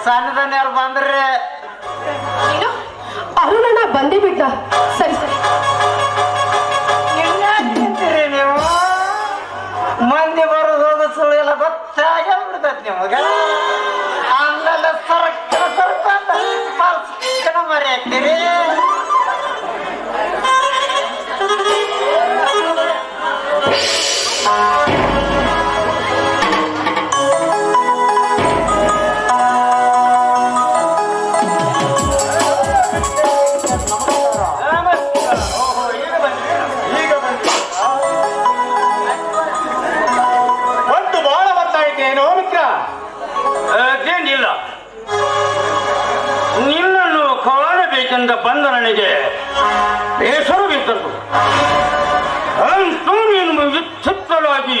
ಸಣ್ಣದನ್ಯಾರು ಬಂದ್ರಿ ಏನು ಅರುಣಣ್ಣ ಬಂದೇ ಬಿಟ್ಟ. ಸರಿ ಸರಿ ನಿಂತೀರಿ ನೀವು ಮಂದಿ ಬರೋದು ಹೋದ ಸುಳ್ಳು ಎಲ್ಲ ಗೊತ್ತಾಗೇ ಬಿಡ್ತೈತಿ ನಿಮಗೆ. ಆಮೇಲೆ ಸರ್ಕ ಮರಿ ಹಾಕ್ತೀರಿ. ಅದೇನಿಲ್ಲ, ನಿನ್ನನ್ನು ಕಾಣಬೇಕೆಂದ ಬಂದ ನನಗೆ ಬೇಸರ ಬಿದ್ದದ್ದು. ಅಂತೂ ನೀನು ವಿಚಿತ್ರವಾಗಿ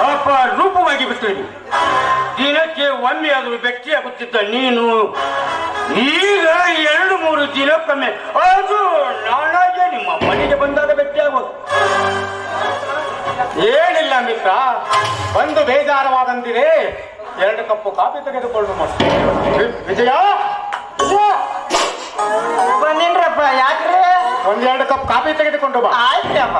ಅಪರೂಪವಾಗಿ ಬಿಟ್ಟೇನೆ. ದಿನಕ್ಕೆ ಒಮ್ಮೆ ಆದರೂ ಭೇಟಿಯಾಗುತ್ತಿದ್ದ ನೀನು ಈಗ 2-3 ದಿನಕ್ಕೊಮ್ಮೆ, ಅದು ನಾನಾಗೆ ನಿಮ್ಮ ಮನೆಗೆ ಬಂದಾಗ ಭೇಟಿಯಾಗೋದು. ಏನಿಲ್ಲ ಮಿತ್ರ, ಒಂದು ಬೇಜಾರವಾದಂತಿದೆ. 2 ಕಪ್ಪು ಕಾಫಿ ತೆಗೆದುಕೊಂಡು ವಿಜಯ ಬಂದಿನ್ರಪ್ಪ. ಯಾಕ್ರಿ? 1-2 ಕಪ್ ಕಾಫಿ ತೆಗೆದುಕೊಂಡು ಬಾ. ಆಯ್ತ್ರಿ ಅಪ್ಪ.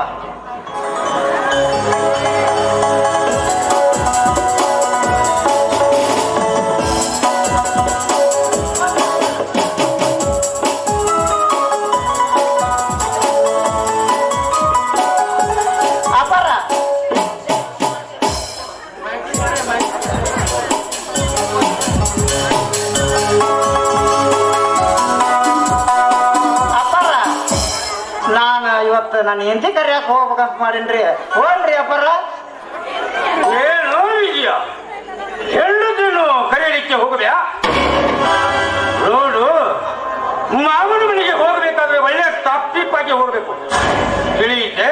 ನಾನು ಹೆಂಡತಿ ಕರಿಯಾಕ ಹೋಗ್ಬೇಕಂತ ಮಾಡೀನ್ರಿ. ಹೋಗ್ರಿ ಅಪ್ಪರ. ಏನು ಇದೆಯಾ? ಹೆಣ್ಣು ಕರೆಯಲಿಕ್ಕೆ ಹೋಗಬ್ಯಾ? ನೋಡು, ಮಾವನ ಮನೆಗೆ ಹೋಗ್ಬೇಕಾದ್ರೆ ಒಳ್ಳೆ ಟಾಪ್-ಟಿಪ್ ಹೋಗ್ಬೇಕು, ತಿಳಿಯುತ್ತೆ?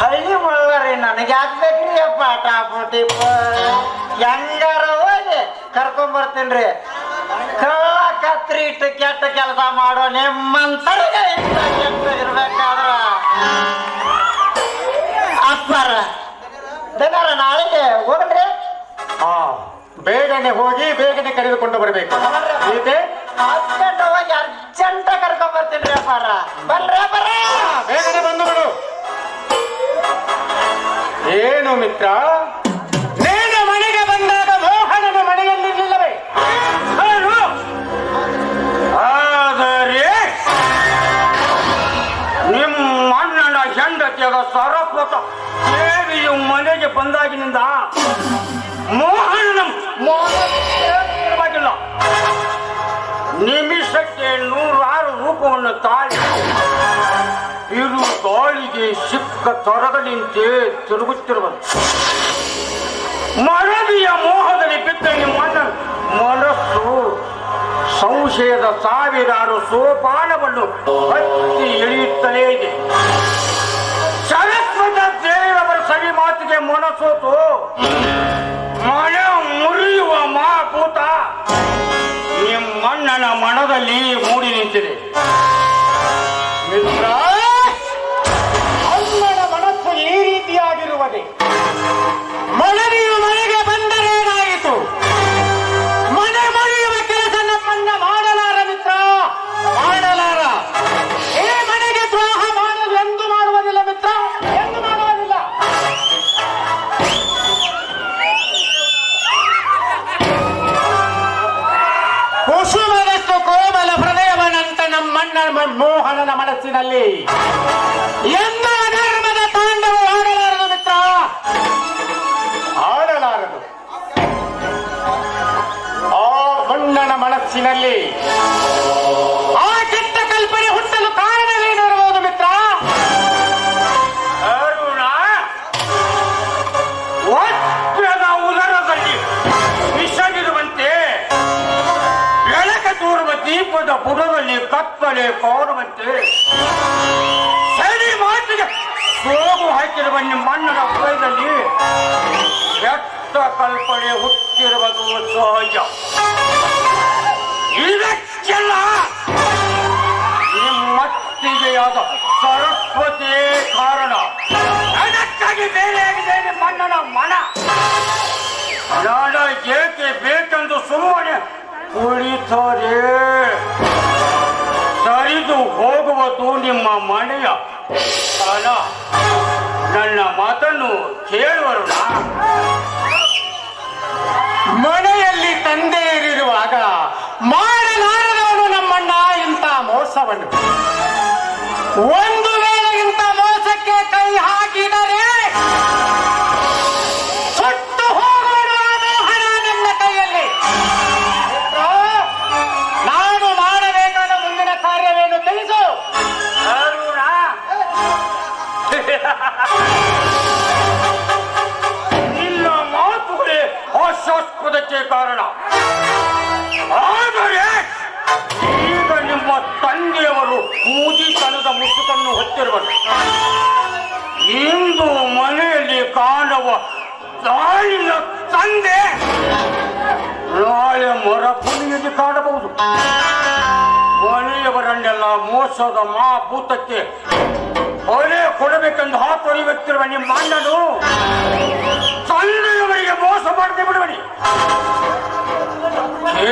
ಹಳ್ಳಿ ಮುಳ್ಳರಿ ನನಗೆ ಹಾಕ್ಬೇಕ್ರಿ ಅಪ್ಪ. ಟಾಪ್ ಟಿಪ್ ಹೆಂಗಾರ ಹೋಗಿ ಕರ್ಕೊಂಡ್ ಬರ್ತೀನ್ರಿ. ಕಳ್ಳ ಕತ್ರಿ ಇಟ್ಟು ಕೆಟ್ಟ ಕೆಲಸ ಮಾಡೋ ನಿಮ್ಮಂತರಿಗೆ ಇರ್ಬೇಕಾದ್ರ ಅಪ್ಪರ ದಿನಾರ ನಾಳೆಗೆ ಹೋಗ್ರಿ. ಬೇಗನೆ ಹೋಗಿ ಬೇಗನೆ ಕರೆದುಕೊಂಡು ಬರಬೇಕು. ಅರ್ಜೆಂಟ್ ಹೋಗಿ ಅರ್ಜೆಂಟ್ ಕರ್ಕೊಂಡ್ ಬರ್ತೀನಿ ಅಪ್ಪಾರ. ಬರ್ರಿ ಅಪ್ಪಾರ, ಬೇಗನೆ ಬಂದು ಬಿಡು. ಏನು ಮಿತ್ರ, ನೀನು ಮನೆಗೆ ಬಂದಾಗ ಮೋಹನನ ಮನೆಯಲ್ಲಿರಲಿಲ್ಲವೇ? ಆದರೆ ನಿಮ್ಮ ಅಣ್ಣನ ಹೆಂಡತಿಯಾದ ಸರಸ್ವತ ದೇವಿಯು ಮನೆಗೆ ಬಂದಾಗಿನಿಂದ ಮೋಹನನ ಮನಸ್ಸಿಲ್ಲ. ನಿಮಿಷಕ್ಕೆ 100 ರೂಪವನ್ನು ತಾಳಿ ಇರು ಗಾಳಿಗೆ ಸಿಕ್ಕ ತೊರಗಲಿಂತೆ ತಿರುಗುತ್ತಿರುವುದು. ಮರದಿಯ ಮೋಹದಲ್ಲಿ ಬಿದ್ದ ನಿಮ್ಮ ಮನಸ್ಸು ಸಂಶಯದ 1000 ಸೋಪಾನವನ್ನು ಹತ್ತಿ ಇಳಿಯುತ್ತಲೇ ಇದೆ. ಸರಸ್ವತ ದೇವರ ಸವಿ ಮಾತಿಗೆ ಮನಸೋತು ಮನ ಮುರಿಯುವ ಮಾಭೂತ ನಿಮ್ಮಣ್ಣನ ಮನದಲ್ಲಿ ಮೂಡಿ ನಿಂತಿದೆ. ಮಿತ್ರ, ಅಣ್ಣನ ಮನಸ್ಸು ಈ ರೀತಿಯಾಗಿರುವುದೇ? ಮನವಿಯು ಮನೆಗೆ ಬಂದರೇನಾಯಿತು? ಮನೆ ಮುರಿಯುವ ಕೆಲಸ ನಮ್ಮನ್ನ ಮಾಡಲಾರ ಮಿತ್ರ, ಮಾಡಲಾರ. ಈ ಮನೆಗೆ ದ್ರೋಹ ಮಾಡಲು ಎಂದು ಮಾಡುವುದಿಲ್ಲ ಮಿತ್ರ, ಎಂದು ಮಾಡುವುದಿಲ್ಲ. ಕುಸುಮದಷ್ಟು ಕೋಮಲ ಹೃದಯವನಂತ ನಮ್ಮಣ್ಣ ಮೋಹನನ ಮನಸ್ಸಿನಲ್ಲಿ ಎಂದ ಧರ್ಮದ ತಾಂಡವ ಆಡಲಾರದು ಮಿತ್ರ, ಆಡಲಾರದು. ಆ ಮಣ್ಣನ ಮನಸ್ಸಿನಲ್ಲಿ ಆ ಕೆಟ್ಟ ಕಲ್ಪನೆ ಹುಟ್ಟಲು ಕಾರಣವೇನಿರಬಹುದು ಮಿತ್ರ? ಅರುಣ, ವಜ್ರದ ಉದರದಲ್ಲಿ ವಿಷವಿರುವಂತೆ ಬೆಳಕ ತೋರುವ ದೀಪದ ಬುಡದಲ್ಲಿ ಕತ್ತಲೆ ಕೋರುವಂತೆ ಸರಿ ಮಾತಿಗೆ ಸೋಗು ಹಾಕಿರುವ ನಿಮ್ಮಣ್ಣನ ಹೃದಯದಲ್ಲಿ ಕೆಟ್ಟ ಕಲ್ಪನೆ ಹುಟ್ಟಿರುವುದು ಸಹಜ. ಇದಕ್ಕೆಲ್ಲ ನಿಮ್ಮತ್ತಿಗೆಯಾದ ಸರಸ್ವತಿ ಕಾರಣ. ಅದಕ್ಕಾಗಿ ಬೇರೆಯಾಗಿದೆ ನಿಮ್ಮಣ್ಣನ ಮನ. ನಾನು ಏಕೆ ಬೇಕೆಂದು ಸುಮ್ಮನೆ ಕುಳಿತರೆ ಸರಿದು ಹೋಗುವುದು ನಿಮ್ಮ ಮನೆಯ ಸ್ಥಾನ. ನನ್ನ ಮಾತನ್ನು ಕೇಳುವರು. ಮನೆಯಲ್ಲಿ ತಂದೆಯರಿರುವಾಗ ಮಾಡಲಾರದವನು ನಮ್ಮಣ್ಣ ಇಂಥ ಮೋಸವನ್ನು. ಒಂದು ವೇಳೆ ಇಂಥ ಮೋಸಕ್ಕೆ ಕೈ ಹಾಕಿದರೆ ಸುಟ್ಟು ಹೋಗುವ ಹಣ ನನ್ನ ಕೈಯಲ್ಲಿ. ನಾನು ಮಾಡಬೇಕಾದ ಮುಂದಿನ ಕಾರ್ಯವೇನು ತಿಳಿಸು. ಅರುಣ, ನಿನ್ನ ಮಾತುಗಳೇ ಹಾಸ್ಯಾಸ್ಪದಕ್ಕೆ ಕಾರಣ. ಆದರೆ ಈಗ ನಿಮ್ಮ ತಂದೆಯವರು ಮೂಜಿತನದ ಮುಸುಕನ್ನು ಹೊತ್ತಿರುವರು. ಇಂದು ಮನೆಯಲ್ಲಿ ಕಾಣುವ ತಾಯಿನ ತಂದೆ ನಾಳೆ ಮರಭೂಮಿಯಲ್ಲಿ ಕಾಣಬಹುದು. ಮನೆಯವರನ್ನೆಲ್ಲ ಮೋಸದ ಭೂತಕ್ಕೆ ಹೊರೆ ಕೊಡಬೇಕೆಂದು ಹಾತೊರೆಯುತ್ತಿರುವ ನಿಮ್ಮ ಅಣ್ಣನು ತಂದೆಯವರಿಗೆ ಮೋಸ ಮಾಡದೆ ಬಿಡುವನಿ.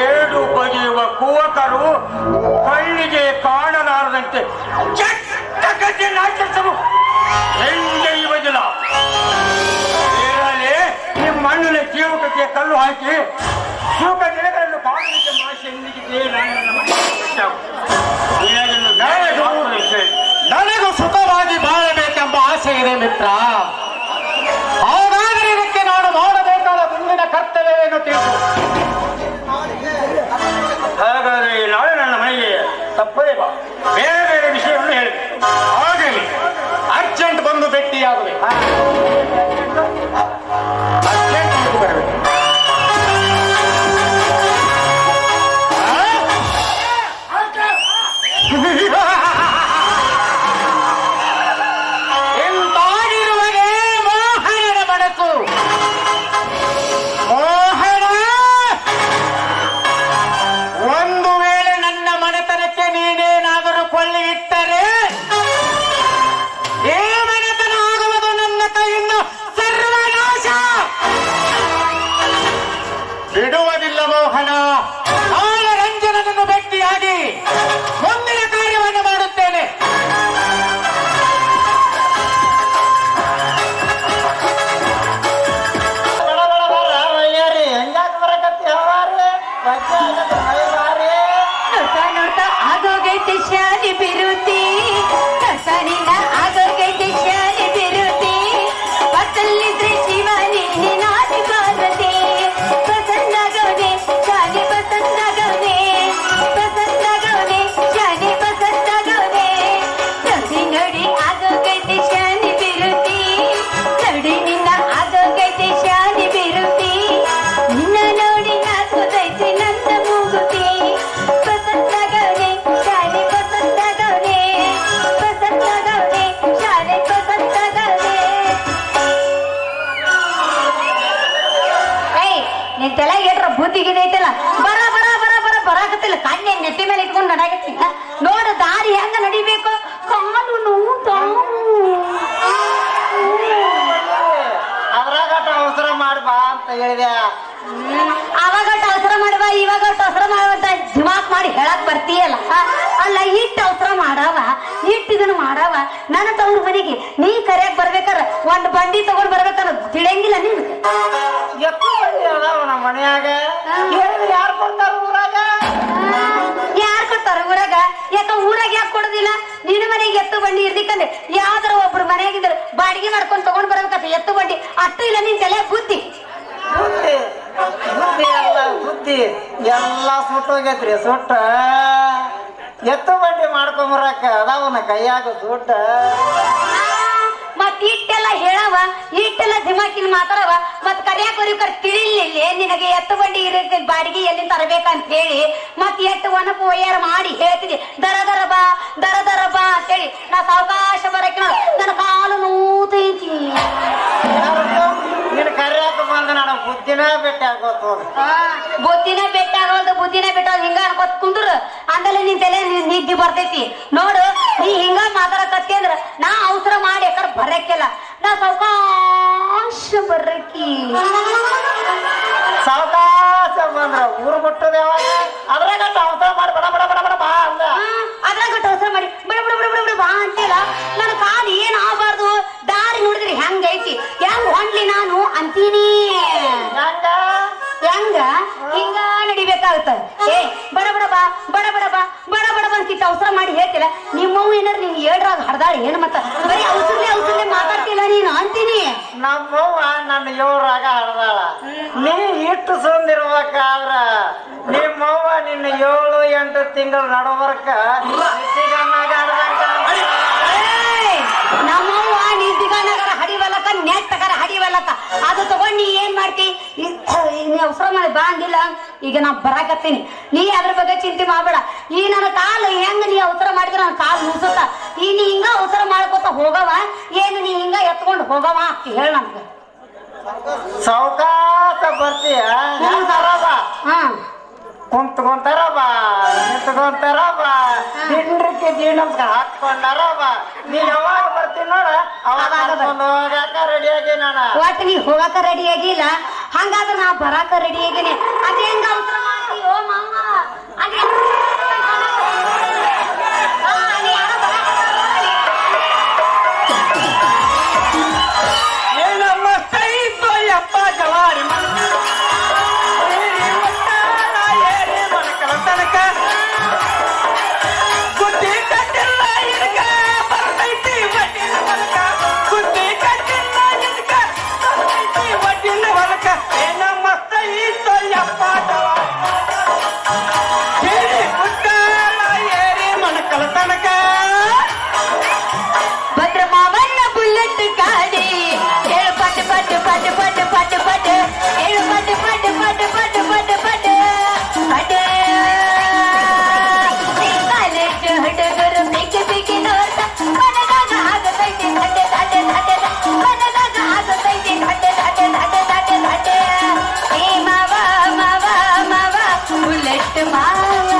ಏಳು ಬಗೆಯುವ ಕುವಕರು ಕಣ್ಣಿಗೆ ಕಾಣಲಾರದಂತೆ ಕೆಟ್ಟ ಗತಿಯನ್ನು ಆಚರಿಸಲು ಹೆಂಗೆಯುವುದಿಲ್ಲ. ಇದರಲ್ಲಿ ನಿಮ್ಮ ಅಣ್ಣನ ಜೀವಕಕ್ಕೆ ಕಲ್ಲು ಹಾಕಿ ಜೀವಕ ನೆಲೆಗಳನ್ನು ಕಾಣಲಿಕ್ಕೆ ಮಾಸಿ ನನಗೂ ಸುಖವಾಗಿ ಬಾಳಬೇಕೆಂಬ ಆಸೆ ಇದೆ ಮಿತ್ರ. ಹಾಗಾದರೆ ಇದಕ್ಕೆ ನಾನು ಮಾಡಬೇಕಾದ ಮುಂದಿನ ಕರ್ತವ್ಯವೇನು ತಿಳಿಸು. ಹಾಗಾದರೆ ನಾಳೆ ನನ್ನ ಮನೆಗೆ ತಪ್ಪದೇ ಬಾ. ಬೇರೆ ಬೇರೆ ವಿಷಯವನ್ನು ಹೇಳಿ. ಆಗಲಿ, ಅರ್ಜೆಂಟ್ ಬಂದು ಭೇಟಿಯಾಗುವೆ. ಅರ್ಜೆಂಟ್ ಬರಬೇಕು. ಎಂತಾಗಿರುವನೇ ಮೋಹನನ ಮನಸ್ಸು. ಮೋಹನ, ಒಂದು ವೇಳೆ ನನ್ನ ಮನೆತನಕ್ಕೆ ನೀನೇನಾದರೂ ಕೊಳ್ಳಿ ಇಟ್ಟರೆ ಈ ಮನೆತನ ಆಗುವುದು ನನ್ನ ಕೈಯಿಂದ ಸರ್ವನಾಶ. ಬಿಡುವುದಿಲ್ಲ ಮೋಹನ. ನಾಳೆ ರಂಜನನನ್ನು ಭೇಟಿಯಾಗಿ ಮುಂದಿನ ಕಾರ್ಯವನ್ನು ಮಾಡುತ್ತೇನೆ. ಬಡ ಬಡ ಬರ ವಯ್ಯಾರಿ ಹೆಂಗಾಕ ಬರಕತ್ತಿ ಹವಾರಿ ಬಜ್ಜೆ ಆಗತ್ತೆ ಮೈವಾರಿ. ನೋಡ್ತಾ ನೋಡ್ತಾ ಆಗೋಗೈತೆ ಶಾಲೆ ಬಿರುತಿ, ಕಸನಿನ ಆಗೋಗೈತೆ ಶಾಲೆ ಬಿರುತಿ. ಬಸಲ್ಲಿದ್ರೆ ಶಿವನೇ ನಾಡಿ ಪಾರ್ವತಿ. ಬಸನ್ನಾಗವನೆ ಶಾಲೆ ಬಸನ್ನಾಗವನೆ, ಬಸನ್ನಾಗವನೆ ಶಾಲೆ ಬಸನ್ನಾಗವನೆ. ನೋಡಿ ನೋಡಿ ಆಗೋಗೈತೆ ಶಾಲೆ ಬಿರುತಿ, ನೋಡಿ ನಿನ್ನ ಆಗೋಗೈತೆ ಶಾಲೆ ಬಿರುತಿ. ನಿನ್ನ ನೋಡಿ ನಾಕುದೈತೆ ನನ್ನ ಮೂಗುತಿ. ಬಸನ್ನಾಗವನೆ ಶಾಲೆ ಬಸನ್ನಾಗವನೆ, ಬಸನ್ನಾಗವನೆ ಶಾಲೆ ಬಸನ್ನಾಗವನೆ. ಏಯ್, ನಿನ್ ತಲೆಗೆ ಏನ್ರ ಬುದ್ಧಿಗಿದೆ ಐತಲ್ಲ, ಬರ ಬರ ಬರ ಬರ ಬರಾಕತ್ತಿಲ್ಲ. ಕಣ್ಣೆ ನೆತ್ತಿ ಮೇಲೆ ಇಟ್ಕೊಂಡು ನಡಾಕತ್ತಿಲ್ಲ. ನೋಡು ದಾರಿ ಹೆಂಗ ನಡಿಬೇಕು. ಕಾಲು ನೋವು ಅದ್ರಾಗಟ ಅವಸರ ಮಾಡಿ ಬಾ ಅಂತ ಹೇಳಿದೆ. ಅವಾಗ ಅವಸರ ಮಾಡುವ ಇವಾಗ ಅವಸರ ಮಾಡುವಂತ ದಿಮಾಕ್ ಮಾಡಿ ಹೇಳಕ್ ಬರ್ತೀಯಲ್ಲ. ಅಲ್ಲ, ಇಟ್ಟು ಅವಸರ ಮಾಡವ, ಇಟ್ಟು ಇದನ್ನು ಮಾಡವ. ನನ್ನ ತವ್ರ ಮನೆಗೆ ನೀ ಕರೆಯಕ್ ಬರ್ಬೇಕಾರ ಒಂದ್ ಬಂಡಿ ತಗೊಂಡ್ ಬರ್ಬೇಕಾರ ತಿಳಿಯಂಗಿಲ್ಲ ನೀನು. ಎತ್ತು ಬಂದಿ ಅದಾವ ನಮ್ಮ ಮನ್ಯಾಗ. ಹೇಳಿದ್ರೆ ಯಾರು ಕೊಡ್ತಾರ ಊರಾಗ? ಯಾರು ಕೊಡ್ತಾರ ಊರಾಗ? ಯಾಕ ಊರಾಗ ಯಾಕೆ ಕೊಡುದಿಲ್ಲ? ನಿನ್ನ ಮನೆಗೆ ಎತ್ತು ಬಂಡಿ ಇರ್ಲಿಕ್ಕಂದ್ರೆ ಯಾವ್ದಾರ ಒಬ್ರು ಮನೆಯಾಗಿದ್ರೆ ಬಾಡಿಗೆ ಮಾಡ್ಕೊಂಡ್ ತಗೊಂಡ್ ಬರ್ಬೇಕಂತ ಎತ್ತು ಬಂಡಿ. ಅಷ್ಟು ಇಲ್ಲ ನಿನ್ ತಲೆ ಬುದ್ಧಿ. ಬುದ್ಧಿ ಬುದ್ಧಿ ಎಲ್ಲ ಬುದ್ಧಿ ಎಲ್ಲ ಸುಟ್ಟೋಗೈತ್ರಿ. ಸುಟ್ಟ ಎತ್ತು ಬಂಡಿ ಮಾಡ್ಕೊಂಬರಕ್ಕ ಅದಾವನ ಕೈಯಾಗ ದುಡ್ಡ. ಮತ್ ಇಟ್ಟೆಲ್ಲ ಹೇಳವ, ಇಟ್ಟೆಲ್ಲ ದಿಮಾಕಿನ ಮಾತಾಡವ. ಮತ್ ಕರಿಯಾಕ ತಿಳಿಲಿಲ್ಲ ನಿನಗೆ ಎತ್ತು ಬಂಡಿ ಇರಕ್ಕೆ ಬಾಡಿಗೆ ಎಲ್ಲಿ ತರಬೇಕಂತ ಹೇಳಿ. ಮತ್ ಎಟ್ಟು ಒಣಪು ಒಯ್ಯಾರ ಮಾಡಿ ಹೇಳ್ತೀನಿ ದರ ದರ ಬಾ ದರ ದರ ಬಾ ಅಂತೇಳಿ. ನಾ ಸಾವಕಾಶ ಬರಕ್ಕೆ ನನ್ನ ಕಾಲು ನೋತೈತಿ. ನಿನ್ ಕರಿಯಾಕ ಬಂದ ನಾನು ಬುದ್ಧಿನ ಭೇಟಿ ಆಗೋದು. ಬುದ್ಧಿನ ಬೆಟ್ಟಾಗೋದು, ಬುದ್ಧಿನ ಬೆಟ್ಟಾಗ ಹಿಂಗ ಅನ್ಕೊತ್ ಕುಂದ್ರು ಅಂದಲ್ಲ ನಿನ್ ತಲೆ ನಿದ್ದೆ ಬರ್ತೈತಿ. ನೋಡು, ನೀ ಹಿಂಗ ಮಾತಾಡಕತ್ತಿ ಅಂದ್ರ ನಾ ಅವಸರ ಮಾಡಿ ಯಾಕಡೆ ಬರಕ್ಕಿಲ್ಲ. ನಾ ಸಾವಕಾಶ ಬರಕಿ. ಸಾವಕಾಶ ಬಂದ್ರ ಊರು ಬಿಟ್ಟದ ಯಾವಾಗ? ಹಿಂಗ ನಡಿಬೇಕಾಗುತ್ತ. ಏ ಬಡ ಬಡ ಬಾ ಬಡ ಬಡ ಬಾ ಬಡ ಬಡ ಬಂತಿತ್ತು ಅವಸರ ಮಾಡಿ ಹೇಳ್ತಿಲ್ಲ. ನಿಮ್ಮವ್ವ ಏನಾರ ನೀನ್ ಏಳ್ರಾಗ ಹಡ್ದಾಳ ಏನು ಮತ್ತ ಬರೀ ಔಷಧಿ ಮಾತಾಡ್ತಿಲ್ಲ ನೀನು ಅಂತೀನಿ. ನಮ್ಮವ್ವ ನನ್ನ ಏಳ್ರಾಗ ಹಡ್ದಾಳ. ನೀ ಇಟ್ಟು ಸುಂದಿರ್ಬೇಕಾದ್ರ ನಿಮ್ಮವ್ವ ನಿನ್ನ 7-8 ತಿಂಗಳ ನಡವರ್ಕ ನಮ್ಮವ್ವ ನಿದ್ದಿಗಾನಗರ ಹಡಿವಲ್ಲಕ ನೆಟ್ಟಗರ ಹಡಿವಲ್ಲಕ ಅದು ತಗೊಂಡ್ ನೀ ಏನ್ ಮಾಡ್ತಿ? ನೀ ಅವಸರ ಮಾಡಿ ಬಾ ಅಂದಿಲ್ಲ. ಈಗ ನಾ ಬರಾಕತ್ತೀನಿ, ನೀ ಅದ್ರ ಬಗ್ಗೆ ಚಿಂತೆ ಮಾಡ್ಬೇಡ. ಈ ನನ್ನ ಕಾಲು ಹೆಂಗ ನೀ ಅವಸರ ಮಾಡಿದ್ರೆ ನನ್ನ ಕಾಲು ನುಸುತ್ತ. ಈ ನೀ ಹಿಂಗ ಅವಸರ ಮಾಡ್ಕೊತ ಹೋಗವ ಏನು ನೀ ಹಿಂಗ ಎತ್ಕೊಂಡು ಹೋಗವ ಅಂತ ಹೇಳ ನಮ್ಗ. ಸಾವಕಾಶ ಬರ್ತೀಯ ಹಾ ಕುಂತ್ಕೊಂತಾರ ಬಾ ನಿಂತ್ಕೊಂತಾರ ಬಾ ತಿಂಡ್ರಿಕೆ ಜೀರ್ಣಂಸ್ಕ ಹಾಕೊಂಡಾರ ಬಾ. ನೀ ಯಾವಾಗ ಬರ್ತೀನಿ ನೋಡ ಅವಾಗ ಹೋಗಾಕ ರೆಡಿಯಾಗಿ ನಾನು. ಒಟ್ಟು ನೀ ಹೋಗಾಕ ರೆಡಿ ಆಗಿಲ್ಲ, ಹಂಗಾದ್ರೆ ನಾ ಬರಾಕ ರೆಡಿ ಆಗೀನಿ. ಅದೇ ಹೆಂಗ ಅವಸರ ಮಾಡ್ತೀಯೋ ಮಾವ? ಅದೇ ಏನಮ್ಮ ಸೈತು ಯಪ್ಪ ಜವಾರಿ ತನಕ ಬುದ್ಧಿ ಕಟ್ಟಿಲ್ಲ ಇದಕ್ಕ ಬರ್ತೈತಿ ಒಟ್ಟಿನ ಹೊಲಕ. ಬುದ್ಧಿ ಕಟ್ಟಿಲ್ಲ ಇದಕ್ಕ ಬರ್ತೈತಿ ಒಟ್ಟಿನ ಹೊಲಕ. ಏನಮ್ಮ ಸೈತು ಯಪ್ಪ ಜವಾರಿ ಗುಡ್ಡಾಳ ಏರಿ ಮಣಕಲ ತನಕ. ಭದ್ರ ಮಾವನ್ನ ಬುಲೆಟ್ ಗಾಡಿ ಹೇಳು ಪಟ್ ಪಟ್ ಪಟ್ ಪಟ್ ಪಟ್ ಪಟ್ ಹೇಳು ಪಟ್ ಪಟ್ ಪಟ್ ಪಟ್ ಪಟ್ ಪಟ್ ಪಟ್ ಹುಡುಗರು ಬಿಗಿ ಬಿಗಿ ನೋಡ್ತ ಮನದಾಗ ಆಗತೈತಿ ಧಡ್ಡೆ ಧಡ್ಡೆ ಧಡ್ಡೆ ಮನದಾಗ ಆಗತೈತಿ ಧಡ್ಡೆ ಧಡ್ಡೆ ಧಡ್ಡೆ ಧಡ್ಡೆ ಧಡ್ಡೆ. ಏ ಮಾವ ಮಾವ ಮಾವ ಬುಲೆಟ್ ಮಾವ,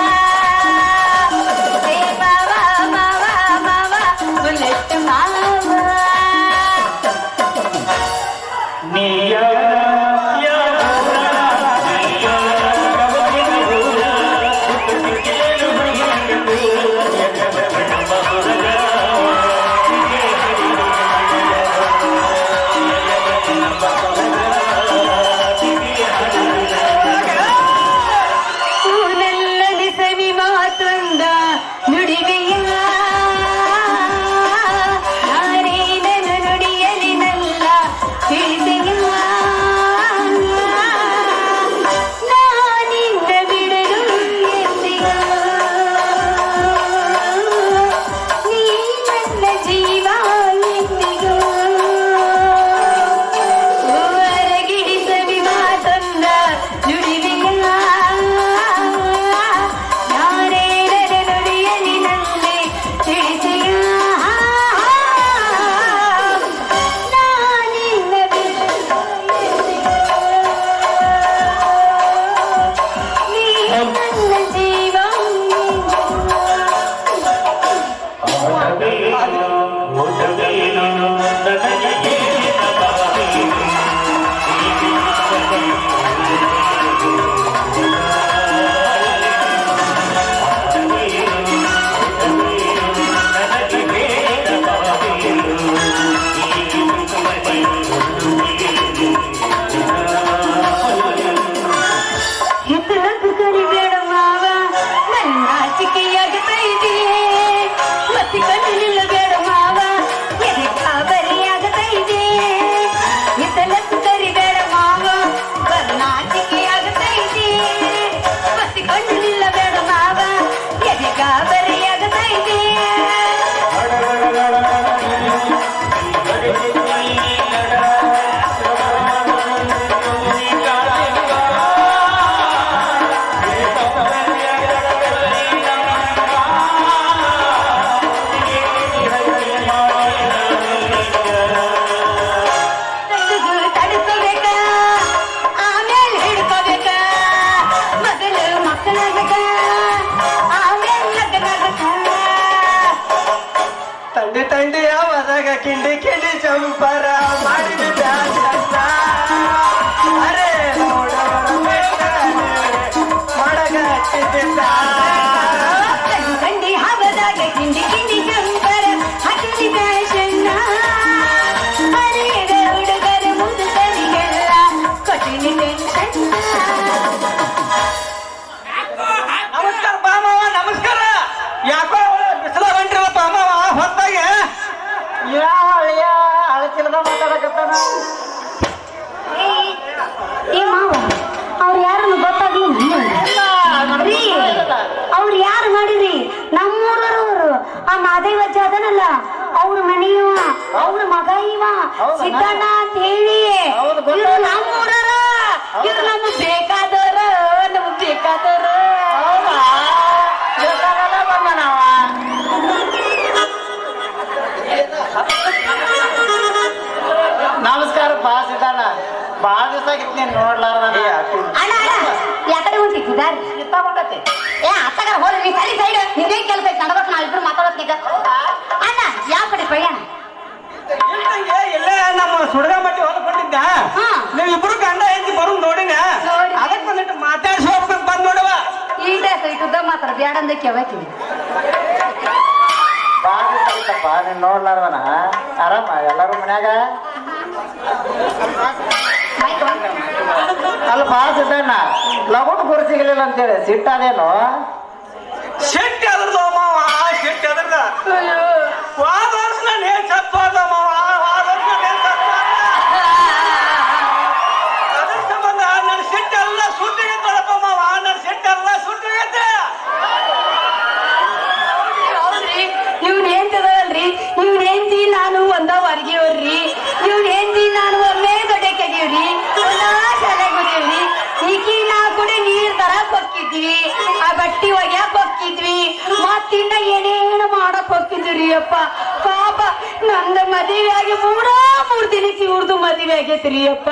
ಏ ಮಾವ ಮಾವ ಮಾವ ಬುಲೆಟ್ ಮಾವ. ಊರಲ್ಲಿ ಸವಿ ಮಾತೊಂದ ನುಡಿವೆಯ ನಾನೇನನು ನುಡಿಯಲಿ ನಲ್ಲ ತಿಳಿದೆಯ ನಾನಿಂದ ಬಿಡಲು ಎಂದಿಗ ನೀ ನನ್ನ ಜೀವ ಎಂದಿಗೂ ಹೊರಗಿಡಿ ಸವಿ ಮಾತೊಂದ ನುಡಿವೆಯ ಯಾರೇನನು ನುಡಿಯಲಿ ನಲ್ಲೆ ತಿಳಿದೆಯ ನಾನಿನ್ನ ಬಿಡಲು ನೀ ನನ್ನ ಜೀವ ಹಿತ್ತಲಕ್ಕೆ ಕರಿಬೇಡ ಮಾವ ನನ್ನ ಚಿಕ್ಕಿಯಾಗತೈತಿ ಮತ್ತೆ ಕಣ್ಣು ನಿಲ್ಲಬೇಡ ಮಾವ ಎದಕ್ಕ ಬರಿಯಾಗತೈತಿ. ಹಿತ್ತಲಕ್ಕೆ ಕರಿಬೇಡ ಮಾವ ನನ್ನ ಚಿಕ್ಕಿಯಾಗತೈತಿ ಮತ್ತೆ ಕಣ್ಣು ನಿಲ್ಲಬೇಡ ಮಾವ ಎದಕ್ಕ ಬರಿಯಾಗತೈತಿ. ತಡ್ಕೋಬೇಕ ಆಮೇಲೆ ಹಿಡ್ಕೋಬೇಕ ಮೊದಲು ಮಕ್ಕಳಾಗಕ ಆಮೇಲೆ ಲಗ್ನಾಗಕ. ತಂಡಿ ತಂಡಿ ಯಾವಾಗ ಕಿಂಡಿ ಕಿಂಡಿ ಚಂಪರ ಮಾಡಿದ ಬ್ಯಾಸ ಅರೆ ಮಾಡಗ ಕಂಡಿ ಹಬ್ಬದಾಗ ಕಿಂಡಿ ಕಿಂಡಿ ಜಂಪರ ಹಾಕಿದ ಫ್ಯಾಷನ್ನ ಹರಿಯದ ಹುಡುಗರ ಮುದುಕರಿಗೆಲ್ಲ ಕೊಟ್ಟಿನಿ ಟೆನ್ಷನ್. ಅವ್ರ ಮಗ ಇವ ಹೌದಾ? ಸಿದ್ದಣ್ಣ ಅಂತ ಹೇಳಿ ಹೌದು, ಗೊತ್ತಾಯ್ತು. ಇವ್ರು ನಮ್ಮೂರರ ಇವ್ರು ನಮಗ್ ಬೇಕಾದವ್ರ ನಮಗ್ ಬೇಕಾದವ್ರ ಹೌದಾ ಬೇಕಾಗಲ್ಲ ಬಂದ ನಾವ ನಮಸ್ಕಾರ ಬಾ ಸಿದ್ದಣ್ಣ ಬಾಳ ದಿವಸ ಆಗಿತ್ತು ನೀನ್ ನೋಡ್ಲಾರ್ದ ಅಣ್ಣ ಯಾಕಡೆ ಹೊಂಟಿದ್ದಾರೆ ಕಿತ್ತಾಕೊಂಡತಿ ಏ ಅತ್ತಗಾರ ಹೋರಿ ನೀ ಸರಿ ಸೈಡ್ ನಿಂದೇ ಕೆಲಸ ಐತೆ ನಡ್ಬೇಕು ನಾವಿಬ್ರು ಮಾತಾಡೋತ್ನೀಗ ಅಣ್ಣ ಯಾವ ಕಡೆ ಪ್ರಯಾಣ ಇಲ್ಲೇ ನಮ್ಮ ಸುಡಗಮಟ್ಟಿ ಹೊಲಕೊಂಡಿದ್ದ ಹಾ. ನೀವ್ ಇಬ್ರು ಗಂಡ ಹೆಂಡತಿ ಬರೋದ್ ನೋಡಿನ ನೋಡಿ. ಅದಕ್ಕೆ ಬಂದಿಟ್ಟು ಮಾತಾಡ್ಸಿ ಹೋಗ್ಬೇಕು ಬಂದ್ ನೋಡವ ಈಟ ಇಟ್ಟುದ್ದ ಮಾತಾಡ ಬ್ಯಾಡ ಅಂದ ಕೆವಕಿ ಬಾಳ ದಿವಸ ಆಗಿತ್ತಪ್ಪ ನೀನ್ ನೋಡ್ಲಾರ್ದನ ಆರಾಮ ಎಲ್ಲಾರು ಮನ್ಯಾಗ ಅಲ್ಲ ಬಾ ಸಿದ್ದಣ್ಣ ಲಗುಟ್ ಗುರು ಸಿಗಲಿಲ್ಲ ಅಂತೇಳಿ ಸಿಟ್ಟಾದೇನು ಶೆಟ್ಟಿ ಅದ್ರದ್ದು ಮಾವ ಶೆಟ್ಟಿ ಅದ್ರದ ವಾದ ವರ್ಷ ನಾನು ಏನ್ ಸತ್ತೋದ ಮಾವ ವಾದ ವರ್ಷ ನಾನು ಏನ್ ಸತ್ತೋದ ಅದ್ರ ಸಂಬಂಧ ನನ್ನ ಶೆಟ್ಟಿ ಎಲ್ಲ ಸುಟ್ಟಿಗೆತ್ತಳಪ್ಪ ಮಾವ ನನ್ನ ಶೆಟ್ಟಿ ಎಲ್ಲ ಸುಟ್ಟಿಗೆತ್ತೆ ಹೌದ್ರಿ ಇವ್ನ ಏನ್ತದಲ್ರಿ ಇವ್ನ ಏನ್ತಿ ನಾನು ಒಂದ ವರ್ಗಿಯವ್ರಿ ಇವ್ನ ಏನ್ತಿ ನಾನು ಒಮ್ಮೆ ದೊಡ್ಡ ಕೆಗಿವ್ರಿ ಒಂದಾ ಶಾಲೆಗೆ ಹೋಗಿವ್ರಿ ಈಕಿ ನಾ ಕೂಡ ನೀರ್ ತರಕ್ ಹೋಗಿದ್ವಿ ಆ ಬಟ್ಟಿ ಒಗ್ಯಾಕ್ ಹೋಗಿದ್ವಿ ಮತ್ತಿನ್ನ ಏನೇನು ಮಾಡಕ್ ಹೋಗಿದ್ವಿ ಅಪ್ಪ ಪಾಪ ನಂದ ಮದುವೆ ಆಗಿ ಮೂರು ದಿನಕ್ಕೆ ಇವ್ರದು ಮದುವೆ ಆಗೈತ್ರಿ ಅಪ್ಪ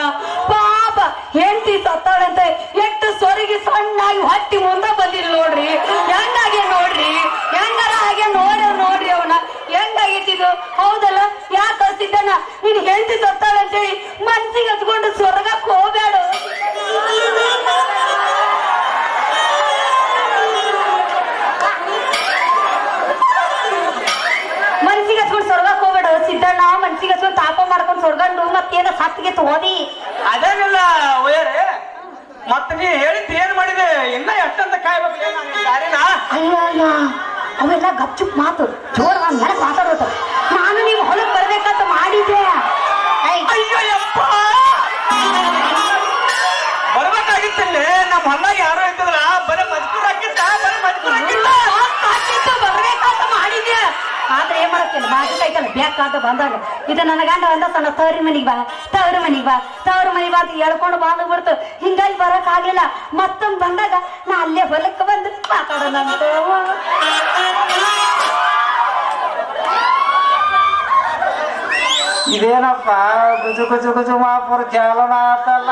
ಪಾಪ ಹೆಂಡತಿ ಸತ್ತಾಳಂತ ಎಷ್ಟು ಸೊರಗಿ ಸಣ್ಣಾಗಿ ಹೊಟ್ಟಿ ಮುಂದೆ ಬಂದಿಲ್ಲ ನೋಡ್ರಿ ಹೆಂಗಾಗೆ ನೋಡ್ರಿ ಹೆಂಗಾರ ಹಾಗೆ ನೋಡ್ರಿ ಅವನ ಹೆಂಗಾಗಿತ್ತಿದು ಹೌದಲ್ಲ ಯಾಕೆ ಹಸಿದ್ದಣ್ಣ ನೀನ್ ಹೆಂಡತಿ ಸತ್ತಾಳಂತೇಳಿ ಮನ್ಸಿಗೆ ಹತ್ಕೊಂಡು ಸ್ವರ್ಗಕ್ಕೆ ಹೋಗ್ಬೇಡ ಮನ್ಸಿಗೆ ಹಚ್ಕೊಂಡು ಸ್ವರ್ಗಕ್ಕೆ ಹೋಗ್ಬೇಡ ಸಿದ್ದಣ್ಣ ಮನ್ಸಿಗೆ ಹಚ್ಕೊಂಡು ತಾಪ ಮಾಡ್ಕೊಂಡು ಸ್ವರ್ಗಂಡು ಮತ್ತೇನ ಸತ್ತಿಗೆ ತೋದಿ ಅದೇನಿಲ್ಲ ಒಯ್ಯರೆ ಮತ್ತ ನೀ ಹೇಳಿದ್ ಏನ್ ಮಾಡಿದೆ ಇನ್ನ ಎಷ್ಟಂತ ಕಾಯ್ಬೇಕು ದಾರಿನ ಅಯ್ಯ ಅವೆಲ್ಲ ಗಪ್ಚುಪ್ ಮಾತು ಜೋರ್ ನೆನಪು ಮಾತಾಡೋದು ನಾನು ನೀವು ಹೊಲಕ್ ಬರ್ಬೇಕಂತ ಮಾಡಿದ್ದೆ ಅಯ್ಯೋ ಯಪ್ಪ ಬರ್ಬೇಕಾಗಿತ್ತಲ್ಲಿ ನಮ್ಮ ಹೊಲ್ಲಾಗ ಯಾರು ಇದ್ದದ್ರ ಬರೀ ಮಜ್ಕೂರ್ ಹಾಕಿತ್ತ ಬರೀ ಮಜ್ಕೂರ್ ಹಾಕಿತ್ತ ಬರ್ಬೇಕಂತ ಮಾಡಿದ್ದೆ ಆದ್ರೆ ಏನ್ ಮಾಡಕ್ಕಿಲ್ಲ ಬಾಜು ಕೈತಲ್ಲ ಬೇಕಾದ ಬಂದಾಗ ಇದು ನನ್ನ ಗಂಡ ಒಂದ ಸಣ್ಣ ತವ್ರಿ ಮನಿಗ್ ಬಾ ತವ್ರ ಮನಿಗ್ ಬಾ ಅಂತ ಹೇಳ್ಕೊಂಡು ಬಂದು ಬಿಡ್ತು ಹಿಂಗಾಗಿ ಬರಕ್ ಆಗ್ಲಿಲ್ಲ ಮತ್ತೊಂದ್ ಬಂದಾಗ ನಾ ಅಲ್ಲೇ ಹೊಲಕ್ಕೆ ಬಂದು ಮಾತಾಡೋಣ ಅಂತ ಇದೇನಪ್ಪ ಗುಜು ಮಾಪುರ ಚಾಲನ ಆತಲ್ಲ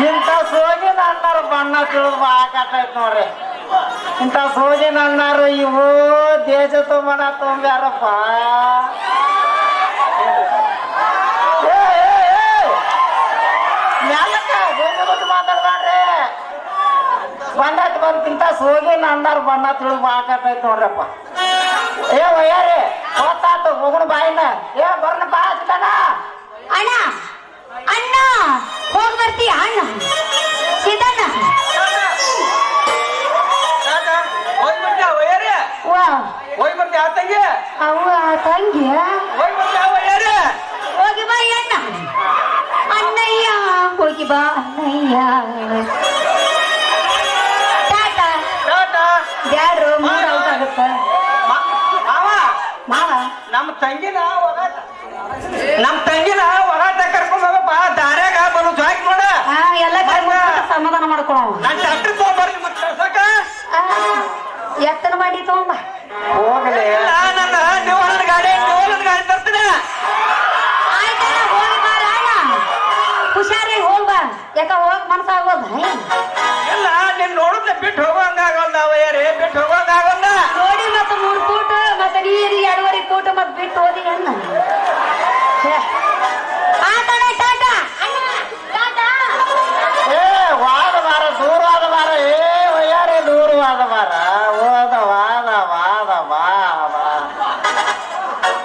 ಇಂಥ ಸೋಗಿನ ಅಣ್ಣಾರು ಬಣ್ಣ ತಿಳಿದು ಹಾಕಟ್ಟೈತ್ ನೋಡ್ರಿ ಇಂಥ ಸೋಗಿನ ಅಣ್ಣಾರು ಇವು ದೇಶ ತುಂಬಣ ತುಂಬ್ಯಾರಪ್ಪ ಗುಜು ಮಾತಾಡ್ಬಾಡ್ರಿ ಬಂದೈತ್ ಬಂತಿಂತ ಸೋಗಿನ ಅಣ್ಣಾರು ಬಣ್ಣ ತಿಳಿದು ಹಾಕಟ್ಟೈತ್ ನೋಡ್ರಪ್ಪ ಏ ವಯ್ಯಾರಿ ಹೊತ್ತಾತು ಹೋಗುಣ ಬಾಯಿನ ಏ ಬರ್ನ ಬಾ ಸಿದ್ದಣ್ಣ ಅಣ್ಣ ಅಣ್ಣ ಹೋಗ್ ಬರ್ತೀಯ ಅಣ್ಣ ಸಿದ್ದಣ್ಣ ಹೋಗಿ ಬರ್ತೀಯ ಒಯ್ಯರೆ ವಾ ಹೋಗಿ ಬರ್ತೀಯ ತಂಗಿ ಅವ್ವ ತಂಗಿ ಹೋಗಿ ಬರ್ತೀಯ ಒಯ್ಯರೆ ಹೋಗಿ ಬಾ ಅಣ್ಣ ಅಣ್ಣಯ್ಯ ಹೋಗಿ ಬಾ ಅಣ್ಣಯ್ಯ ಟಾಟಾ ಟಾಟಾ ಬ್ಯಾಡ್ರು ಮೂಡ್ ಔಟ್ ಆಗುತ್ತ ಮಾವ ಮಾವ ನಮ್ಮ ತಂಗಿನ ಹೊರಾಟ ಕರ್ಕೊಂಡು ಹೋಗಪ್ಪ ದಾರ್ಯಾಗ ಬರೋ ಜಾಕ್ ನೋಡ ಹಾ ಎಲ್ಲ ಸಮಾಧಾನ ಮಾಡ್ಕೊಳ ನಾನ್ ಡಾಕ್ಟರ್ ತಗೊಂಡ್ಬರ್ಲಿ ಮತ್ತೆ ಕಳ್ಸಕ ಎತ್ತನ ಮಾಡಿ ತಗೊಂಬ ಹೋಗಲಿ ಇಲ್ಲ ನನ್ನ ನ್ಯೂಹಲನ್ ಗಾಡಿ ತರ್ತೀನಿ ಆಯ್ತಣ್ಣ ಹೋಗಿ ಬಾರ ಅಣ್ಣ ಹುಷಾರಿ ಹೋಗ್ಬಾ ಯಾಕ ಹೋಗಕ್ ಮನ್ಸಾಗೋದ ಇಲ್ಲ ನೀನ್ ನೋಡಿದ್ರೆ ಬಿಟ್ಟು ಹೋಗೋಂಗಾಗಲ್ಲ ಒಯ್ಯಾರಿ ಬಿಟ್ಟು ಹೋಗೋಂಗಾಗಲ್ಲ ನೋಡಿ ಮತ್ತೆ 3 ಫೂಟ್ ಮತ್ತೆ ನೀರು 2.5 ಫೂಟ್ ಮತ್ತೆ ಬಿಟ್ಟು ಹೋದಿ ಅಣ್ಣ ಆತಣ್ಣ ಟಾಟಾ ಅಣ್ಣ ಟಾಟಾ ಏ ವಾದ ಬಾರ ದೂರವಾದ ಬಾರ ಏ ವಯ್ಯಾರಿ ದೂರವಾದ ಬಾರ ವಾದ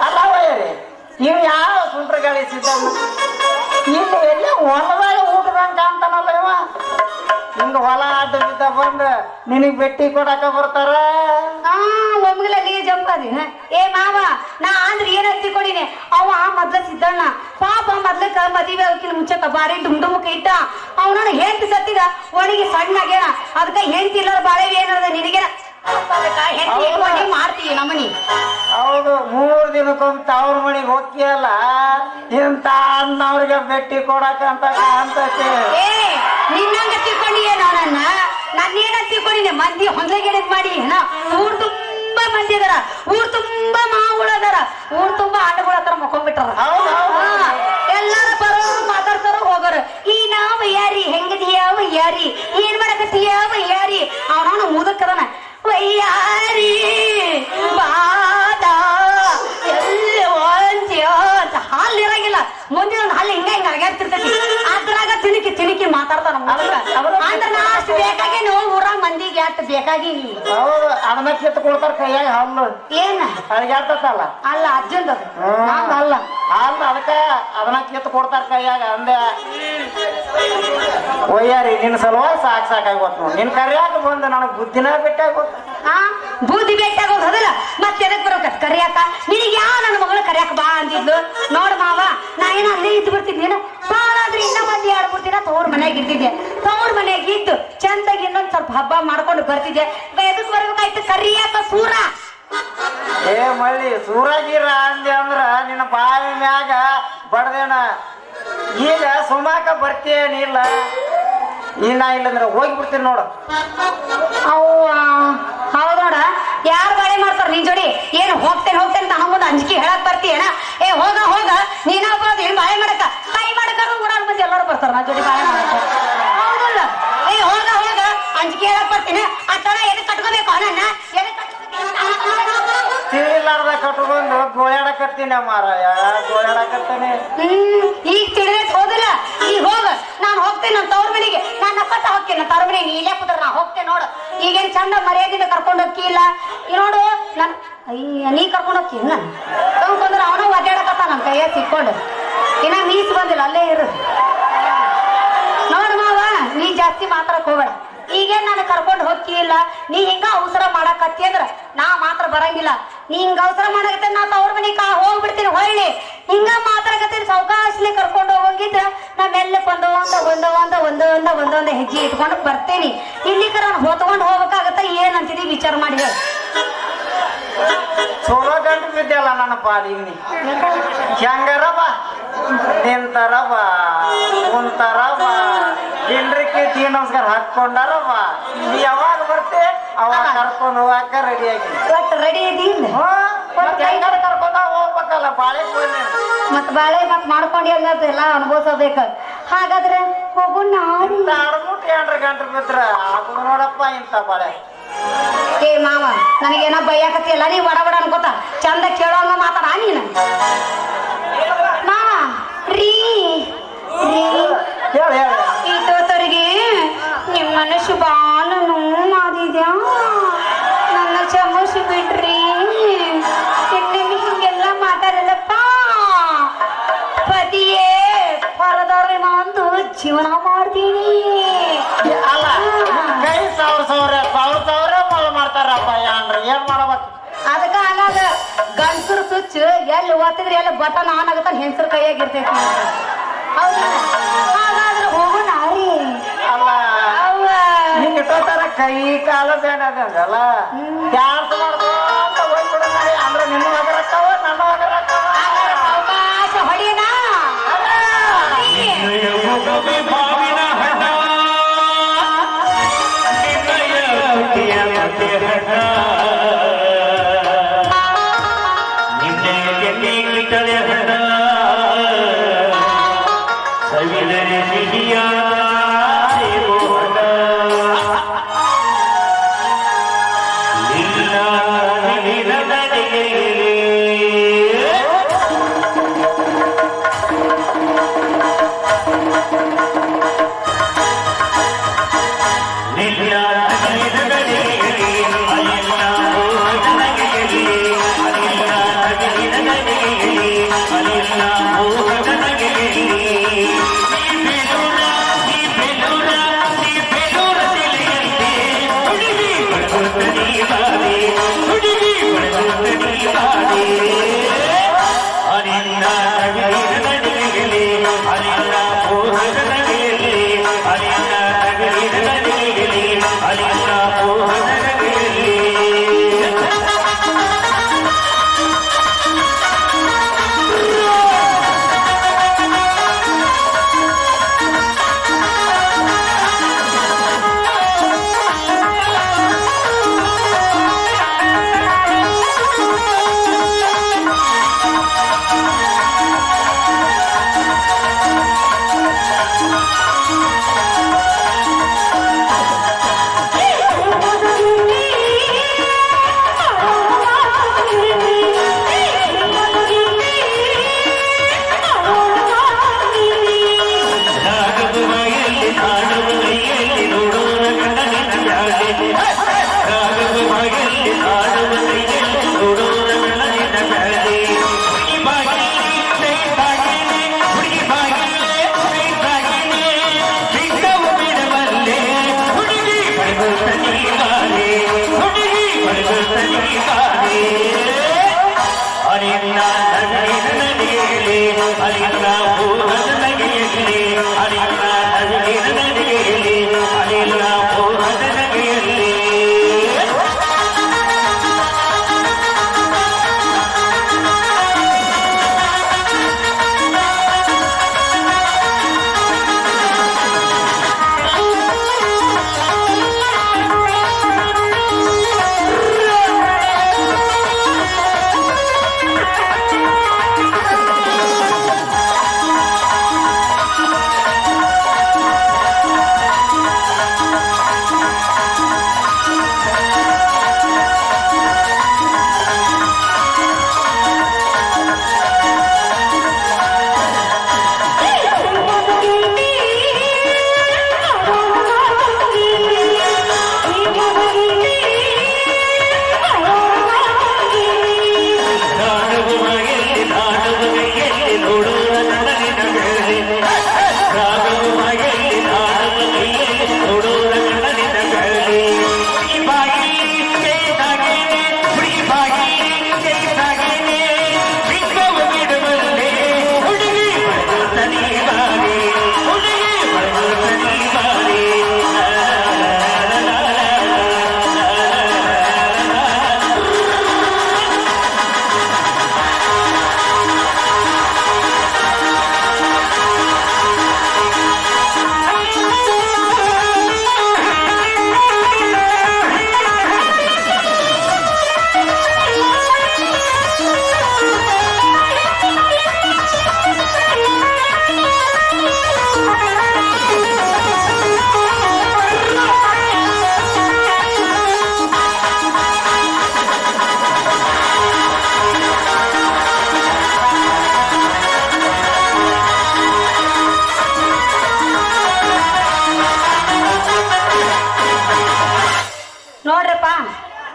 ಅಲ್ಲ ವಯ್ಯಾರಿ ಇವ್ ಯಾವ ಸುಂಟ್ರ ಗಾಳಿ ಸಿದ್ದಣ್ಣ ಇಲ್ಲಿ ಎಲ್ಲೇ ಹೊಲದಾಗ ಊಟದಂಗ ಅಂತಾನಲ್ಲ ಇವ ಹಿಂಗ ಹೊಲ ಅಡ್ಡ ಬಿದ್ದ ಬಂದ ನಿನಗ್ ಬೆಟ್ಟಿ ಕೊಡಾಕ ಬರ್ತಾರ ಒಮ್ಗಲ ಅಲ್ಲಿಗೆ ಜಂಪ್ ಅದಿ ಏ ಮಾವ ನಾ ಅಂದ್ರೆ ಏನ್ ಹತ್ತಿಕೊಂಡಿನಿ ಅವ ಮೊದ್ಲ ಸಿದ್ದಣ್ಣ ಪಾಪ ಮೊದ್ಲಕ್ಕ ಮದುವೆ ಅವಕಿನ ಮುಂಚೆಕ ಬಾರಿ ಡುಮ್ಡುಮುಕ ಇಟ್ಟ ಅವನನ್ನ ಹೆಂಡತಿ ಸತ್ತಿದ ಒಣಗಿ ಸಣ್ಣ ಆಗ್ಯಾನ ಅದಕ್ಕ ಹೆಂಡತಿ ಇಲ್ಲಾರ ಬಾಳೆ ಏನದ ನಿನಗೇನ ಹೆಂಡತಿ ಮಾಡ್ತೀವಿ ನಮ್ಮನಿ ಹೌದು 3 ದಿನಕ್ಕೊಮ್ಮೆ ತವ್ರ ಮನಿಗೆ ಹೋಗ್ತಿಯಲ್ಲ ಇಂತ ಅಣ್ಣವ್ರಿಗೆ ಭೇಟಿ ಕೊಡಕಂತ ಕಾಣ್ತೈತಿ. ಏ ನಿನ್ನಂಗ ತಿಳ್ಕೊಂಡಿಯೇ ನನ್ನ ನಾನೇನ ತಿಳ್ಕೊಂಡಿನಿ ಮಂದಿ ಹೊಂದಗಿಡದ್ ಮಾಡಿ ಊರ್ ತುಂಬಾ ಮಂದಿ ಅದಾರ, ಊರ್ ತುಂಬಾ ಮಾವುಳ ಅದಾರ, ಊರ್ ತುಂಬಾ ಆಟಗಳ ಹತ್ರ ಮಕ್ಕೊಂಡ್ಬಿಟ್ಟಾರ. ಎಲ್ಲಾರ ಬರೋರು ಮಾತಾಡ್ತಾರ ಹೋಗೋರು. ಈ ನಾವ್ ಯಾರಿ ಹೆಂಗದಿಯ ವಯ್ಯಾರಿ, ಏನ್ ಮಾಡಕತ್ತೀಯ ವಯ್ಯಾರಿ, ಅವನವನು ಮುದಕ್ಕದನ ವಯ್ಯಾರಿ ಬಾದ ಎಲ್ಲಿ ಅಂತ ಹಾಲು ಇರಂಗಿಲ್ಲ. ಮುಂದಿನ ಒಂದು ಹಾಲು ಹಿಂಗ ಅಡ್ಗಾಡ್ತಿರ್ತೈತಿ, ಅದ್ರಾಗ ತಿಣಕಿ ತಿಣಕಿ ಮಾತಾಡ್ತಾನ. ಅಂದ್ರೆ ನಾ ಅಷ್ಟು ಬೇಕಾಗಿ ನಾವು ಊರಾಗ ಮಂದಿಗೆ ಅಷ್ಟು ಬೇಕಾಗಿ ಹೌದು, ಅದನ್ನ ಕಿತ್ತು ಕೊಡ್ತಾರ ಕೈಯಾಗ ಹಾಲು. ಏನ ಅಡ್ಗಾಡ್ತಲ್ಲ ಅಲ್ಲ ಅಜ್ಜಂದ ಅಲ್ಲ ಹಾಲು, ಅದಕ್ಕ ಅದನ್ನ ಕಿತ್ತು ಕೊಡ್ತಾರ ಕೈಯಾಗ. ಅಂದೆ ಒಯ್ಯಾರಿ ನಿನ್ನ ಸಲುವಾಗಿ ಸಾಕಾಗಿ ಗೊತ್ತು ನೋಡಿ. ನಿನ್ ಕರಿಯಾಕ ಬಂದು ನನಗ್ ಬುದ್ಧಿನ ಬಿಟ್ಟಾಗ ಬೂದಿ ಭೇಟಿಯಾಗೋದು ಹೌದಲ್ಲ. ಮತ್ತೆ ಎದಕ್ ಬರೋಕ ಕರಿಯಾಕ? ನಿನಗೆ ಯಾವ ನನ್ನ ಮಗಳು ಕರಿಯಾಕ ಬಾ ಅಂದಿದ್ಲು ನೋಡ್ ಮಾವ. ನಾ ಏನೋ ಅಲ್ಲೇ ಇದ್ದು ಬಿಡ್ತಿದ್ನೇನು, ಬಾಳಾದ್ರೆ ಇನ್ನ ಮಂದಿ 2-3 ದಿನ ತವ್ರ ಮನ್ಯಾಗ ಇರ್ತಿದ್ದೆ. ತವ್ರ ಮನ್ಯಾಗ ಇದ್ದು ಚಂದಾಗಿ ಇನ್ನೊಂದ್ ಸ್ವಲ್ಪ ಹಬ್ಬ ಮಾಡ್ಕೊಂಡು ಬರ್ತಿದ್ದೆ. ಎದಕ್ ಬರ್ಬೇಕಾಯ್ತು ಕರಿಯಾಕ ಸೂರ? ಏ ಮಳ್ಳಿ ಸೂರಾಗಿರ ಅಂದೆ ಅಂದ್ರ ನಿನ್ನ ಬಾವಿ ಮ್ಯಾಗ ಬಡ್ದೇನ. ಈಗ ಸುಮಾಕ ಬರ್ತೇನಿಲ್ಲ, ಇನ್ನ ಇಲ್ಲಂದ್ರ ಹೋಗ್ಬಿಡ್ತೀನಿ ನೋಡು. ಅವ್ವ ಹೌದ್ ನೋಡ, ಯಾರು ಬಾಳೆ ಮಾಡ್ತಾರ ನಿನ್ ಜೋಡಿ? ಏನು ಹೋಗ್ತೇನೆ ಹೋಗ್ತೇನೆ ಅಂತ ಮುಂದೆ ಅಂಜಿಕೆ ಹೇಳಕ್ ಬರ್ತೀಯನ? ಏ ಹೋಗ ಹೋಗ, ನೀನಪ್ಪ ಏನ್ ಬಾಳೆ ಮಾಡಕ ಕೈ ಮಾಡಕ ಊರಾಗ ಮಂದಿ ಎಲ್ಲರೂ ಬರ್ತಾರ ನಾ ಜೋಡಿ ಬಾಳೆ ಮಾಡಕ. ಹೌದಲ್ಲ? ಏ ಹೋಗ ಹೋಗ, ಅಂಜಿಕೆ ಹೇಳಕ್ ಬರ್ತೀನಿ. ಆ ತರ ಎದಕ್ ಕಟ್ಕೋಬೇಕು ನನ್ನ? ಎದಕ್ ತಿಳಿಲಾರ್ದ ಕಟ್ಕೊಂಡು ಗೋಳಾಡಕತ್ತೀನಿ ಮಾರಾಯ, ಗೋಳಾಡಕತ್ತೇನೆ. ಈಗ ತಿಳಿದೈತ್ ಹೋದಿಲ್ಲ? ಈಗ ಹೋಗ, ನಾನ್ ಹೋಗ್ತೇನೆ ನನ್ನ ತವ್ರ ಮನೆಗೆ. ನಾನು ಅಪ್ಪತ್ತ ಹೋಗ್ತೇನೆ ತವ್ರ ಮನೆಗೆ. ಇಲ್ಲೇ ಕುದ್ರ ನಾ ಹೋಗ್ತೇನೆ ನೋಡು. ಈಗೇನ್ ಚಂದ ಮರ್ಯಾದಿಂದ ಕರ್ಕೊಂಡು ಹೋಗಿಲ್ಲ ನೋಡು. ನನ್ ಅಯ್ಯ ನೀ ಕರ್ಕೊಂಡು ಹೋಗ್ತೀನಿ ನಾನು ತಗೊಂಡ್ರೆ ಅವನ ಒದ್ದಾಡಕತ್ತ ನನ್ ಕೈಯ ಸಿಕ್ಕೊಂಡು. ಇನ್ನ ಮೀಸ್ ಬಂದಿಲ್ಲ, ಅಲ್ಲೇ ಇರು ನೋಡು ಮಾವ. ನೀ ಜಾಸ್ತಿ ಮಾತಾಡಕ್ ಹೋಗ್ಬೇಡ. ಈಗೇನ್ ನಾನು ಕರ್ಕೊಂಡು ಹೋಗಿಲ್ಲ, ನೀ ಹಿಂಗ ಅವಸರ ಮಾಡಕತ್ತಿ ಅಂದ್ರ ನಾ ಮಾತ್ರ ಬರಂಗಿಲ್ಲ. ನೀ ಹಿಂಗ ಅವಸರ ಮಾಡಕತ್ತ ನಾ ತವ್ರ ಮನೆಗೆ ಹೋಗ್ಬಿಡ್ತೀನಿ. ಹೊಳ್ಳಿ ಹಿಂಗ ಮಾತಾಡಕತ್ತೀನಿ ಸಾವಕಾಶಲಿ ಕರ್ಕೊಂಡು ಹೋಗಿದ್ರ ನಾ ಮೆಲ್ಲಕ್ ಒಂದೊಂದ ಹೆಜ್ಜೆ ಇಟ್ಕೊಂಡು ಬರ್ತೇನಿ. ಇಲ್ಲಿ ಕರ ಹೊತ್ಕೊಂಡು ಹೋಗ್ಬೇಕಾಗತ್ತ. ಏನಂತಿದಿ ವಿಚಾರ ಮಾಡಿ ಹೇಳ. ಚಲೋ ಗಂಟು ಬಿದ್ದಲ್ಲ ನನ್ನ ಪಾಲಿಗೆ. ನೀ ಹೆಂಗಾರ ಬಾ, ನಿಂತಾರ ಬಾ, ಕುಂತಾರ ಬಾ, ಜನರಿಗೆ ತೀ ನಮಸ್ಕಾರ ಹಾಕೊಂಡಾರ ಬಾ. ನೀ ಯಾವಾಗ ಬರ್ತೆ ಅವಾಗ ಕರ್ಕೊಂಡು ಹೋಗಾಕ ರೆಡಿ ಆಗಿ ರೆಡಿ ಇದೀನಿ. ಕರ್ಕೊಂಡ ಹೋಗ್ಬೇಕಲ್ಲ ಬಾಳೆ ಕೊಯ್ಲಿ. ಮತ್ ಬಾಳೆ ಮತ್ ಮಾಡ್ಕೊಂಡು ಹೆಂಗಂತ ಎಲ್ಲ ಅನುಭವಿಸಬೇಕು. ಹಾಗಾದ್ರೆ ಹೋಗು. ನಾನು ಆಡ್ಬಿಟ್ಟು 2 ಗಂಟೆ ಬಿದ್ರ ಅದು ನೋಡಪ್ಪ ಇಂತ ಬಾಳೆ. ಏ ಮಾವ, ನನಗೇನೋ ಬೈಯಾಕತ್ತಿಯಲ್ಲ, ನೀ ಬಡ ಬಡ ಅನ್ಕೋತ ಚಂದ ಕೇಳೋಂಗ ಮಾತಾಡ ನೀನು. ಮಾವ ರೀ ರೀ ಹೇಳ ಹೇಳ. ಈ ತೋತರಿಗೆ ನಿಮ್ಮ ಮನಸ್ಸು ಬಾಳ ನೋವು ಮಾಡಿದ್ಯಾ? ನನ್ನ ಕ್ಷಮಿಸಿ ಬಿಡ್ರಿ. ಇನ್ನೇನು ಹಿಂಗೆಲ್ಲ ಮಾತಾಡಲ್ಲಪ್ಪ. ಪತಿಯೇ ಪರದವ್ರೆ ಒಂದು ಜೀವನ ಮಾಡ್ತೀನಿ. ಅಲ್ಲ ಕೈ ಸಾವಿರ ಮಳ ಮಾಡ್ತಾರಪ್ಪ. ಏನ್ ಮಾಡ್ಬೇಕು? ಅದಕ್ಕ ಅಲ್ಲಾಗ ಗಂಡಸರು ಸ್ವಿಚ್ ಎಲ್ಲಿ ಒತ್ತಿದ್ರೆ ಎಲ್ಲಿ ಬಟನ್ ಆನ್ ಆಗತ್ತ, ಹೆಂಗಸರು ಕೈಯಾಗ ಇರ್ತೈತಿ. ಹೌದಾ? ಹಾಗಾದ್ರೆ ಹೋಗು ನಾರಿ. ಅಲ್ಲ ಅವ್ವ ಹಿಂಗ ಇಟ್ಟೋತಾರ ಕೈ ಕಾಲ ಬೇನದಲ್ಲ, ಡ್ಯಾನ್ಸ್ ಮಾಡ್ಕೊಂತ ಹೋಗ್ಬಿಡ ಅಂದ್ರೆ ನಿನ್ನ ಹೋಗರಕ್ಕವ ನನ್ನ ಹೋಗರಕ್ಕವ. ಅವಕಾಶ ಹೊಡಿಯನ ಮಾವಿನ ಹಣ್ಣ ನಿನ್ನೆ ಕಿಟ್ಟಳೆ ಹಣ್ಣ ಸವಿದರೆ ಸಿಹಿಯಾದ ನಿನ್ನ ನಿನ್ನ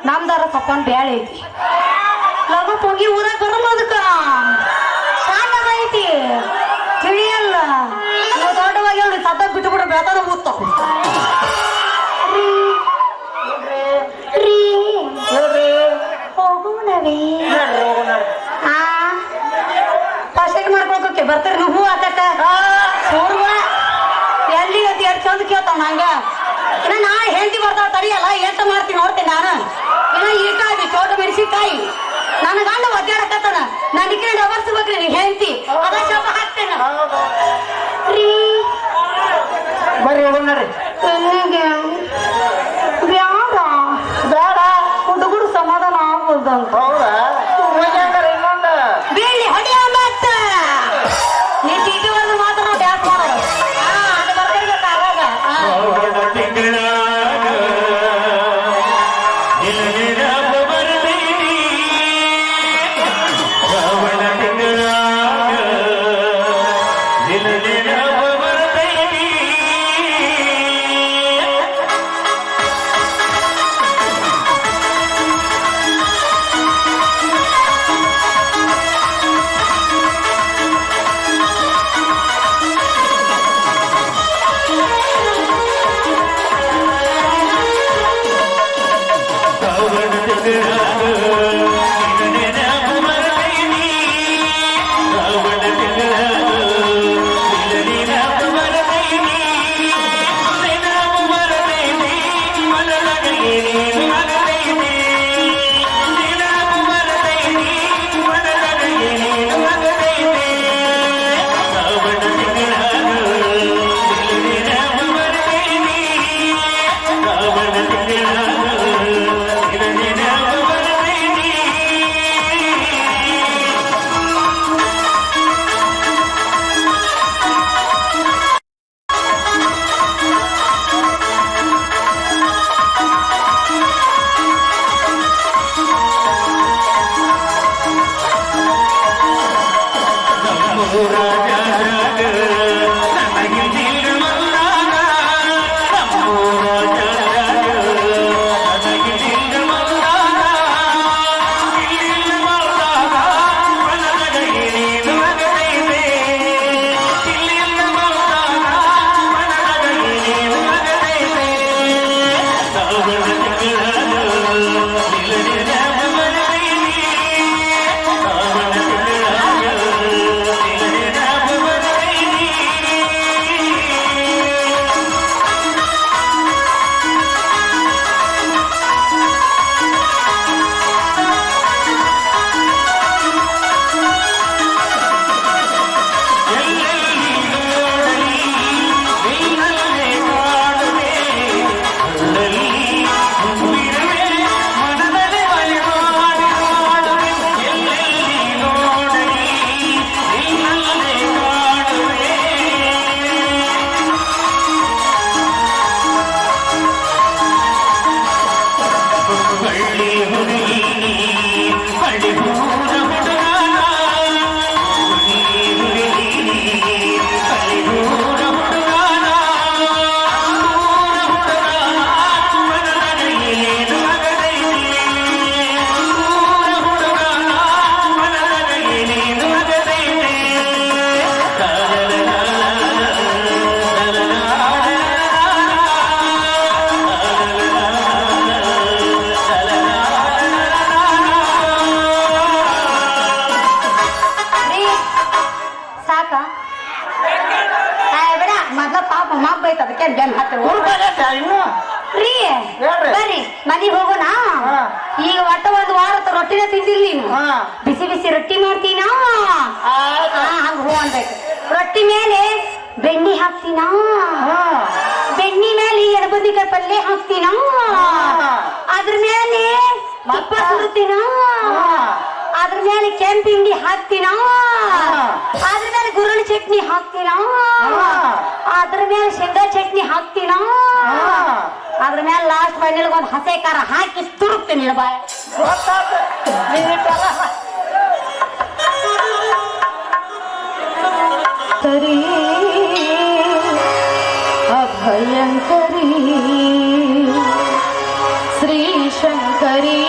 ನಮ್ದಾರ ಸಪ್ಪನ್ ಬ್ಯಾಳೆ ಐತಿ ಲಗು ಪೊಂಗಿ ಊರಾಗ ಬರಲ್ಲ ಅದಕ್ಕ ಶಾಖ ಐತಿ ತಿಳಿಯಲ್ಲ ನೀವು ದೊಡ್ಡವಾಗಿ ಅವ್ನು ಸದ್ದ ಬಿಟ್ಟು ಬಿಡ್ರಿ ಬೆಳತನ ಊದ್ತಾವ ಹೇಳ್ರಿ ಹೋಗೋಣವೇ ನಡ್ರಿ ಹೋಗೋಣ. ಆ ಫಸ್ಟ್ ಮಾಡ್ಕೊಳಕ್ಕೆ ಬರ್ತೀರಿ ನೀವು ಹೂ ಆತಕ್ಕ ಸೂರ್ವ ಎಲ್ಲಿ ಅದು ಎಷ್ಟು ಚಂದ ಕೇಳ್ತಾವ ನಂಗ ಇನ್ನ ನಾ ಹೆಂಡತಿ ಬರ್ತಾವ ತಡಿಯಲ್ಲ ಎಷ್ಟು ಮಾಡ್ತೀನಿ ನೋಡ್ತೀನಿ ನಾನು ಇನ್ನ ಈಕಾಯಿ ಚೋಟ ಮೆಣಸಿಕಾಯಿ ನನ್ನ ಗಂಡ ಒದ್ದಾಡಕತ್ತಾನ ನಾನು ಇಕ್ಕಿನ ಡಬರ್ಸ್ಬೇಕ್ರಿ ನೀವು ಹೆಂಡತಿ ಅದ ಶಾಪ ಹಾಕ್ತೇನೆ ರೀ ಬರ್ರಿ ಹೋಗೋಣ ನಡ್ರಿ. ಎಲ್ಲಿಗೆ ಬ್ಯಾಡ ಬೇಡ ಹುಡುಗರು ಸಮಾಧಾನ ಆಗ್ಬೋದಂತ ಹೌದಾ ಹೋಗ್ಯಾಂಗಾರ ಇನ್ನೊಂದು ಬೀಳಿ ಹೊಡಿಯ ಮತ್ತ ನೀ ಟಿಟಿ ಒಂದು ಮಾತ್ರ ನಾವು ಡ್ಯಾನ್ಸ್ ಮಾಡೋದು ಅದು ಬರ್ತಿರ್ಬೇಕು ಆವಾಗ ಬರ್ರಿ ಮನೆಗೆ ಹೋಗೋಣ ಈಗ ಒಟ್ಟ ಒಂದು ವಾರ ರೊಟ್ಟಿನ ತಿಂದಿಲ್ಲ ನೀನು ಬಿಸಿ ಬಿಸಿ ರೊಟ್ಟಿ ಮಾಡ್ತೀನಾ ಹಂಗ ಹೂ ಅನ್ಬೇಕು ರೊಟ್ಟಿ ಮೇಲೆ ಬೆಣ್ಣಿ ಹಾಕ್ತೀನಾ ಬೆಣ್ಣಿ ಮೇಲೆ ಎಡಬದಿಕಾಯಿ ಪಲ್ಯ ಹಾಕ್ತೀನಾ ಅದ್ರ ಮೇಲೆ ತುಪ್ಪ ಸುರುತ್ತೀನಾ ಅದ್ರ ಮೇಲೆ ಕೆಂಪಿಂಡಿ ಹಾಕ್ತೀನಾ ಅದ್ರ ಮೇಲೆ ಗುರುಳಿ ಚಟ್ನಿ ಹಾಕ್ತೀನಾ ಅದ್ರ ಮೇಲೆ ಶೇಂಗಾ ಚಟ್ನಿ ಹಾಕ್ತೀನಾ ಅದ್ರ ಮೇಲೆ ಲಾಸ್ಟ್ ಫೈನಲ್ ಒಂದು ಹಸೆ ಖಾರ ಹಾಕಿ ತುರುಕ್ತೀನಿ ಬಾಯ್ ತರಿ ಅಭಯಂಕರಿ ಶ್ರೀ ಶಂಕರಿ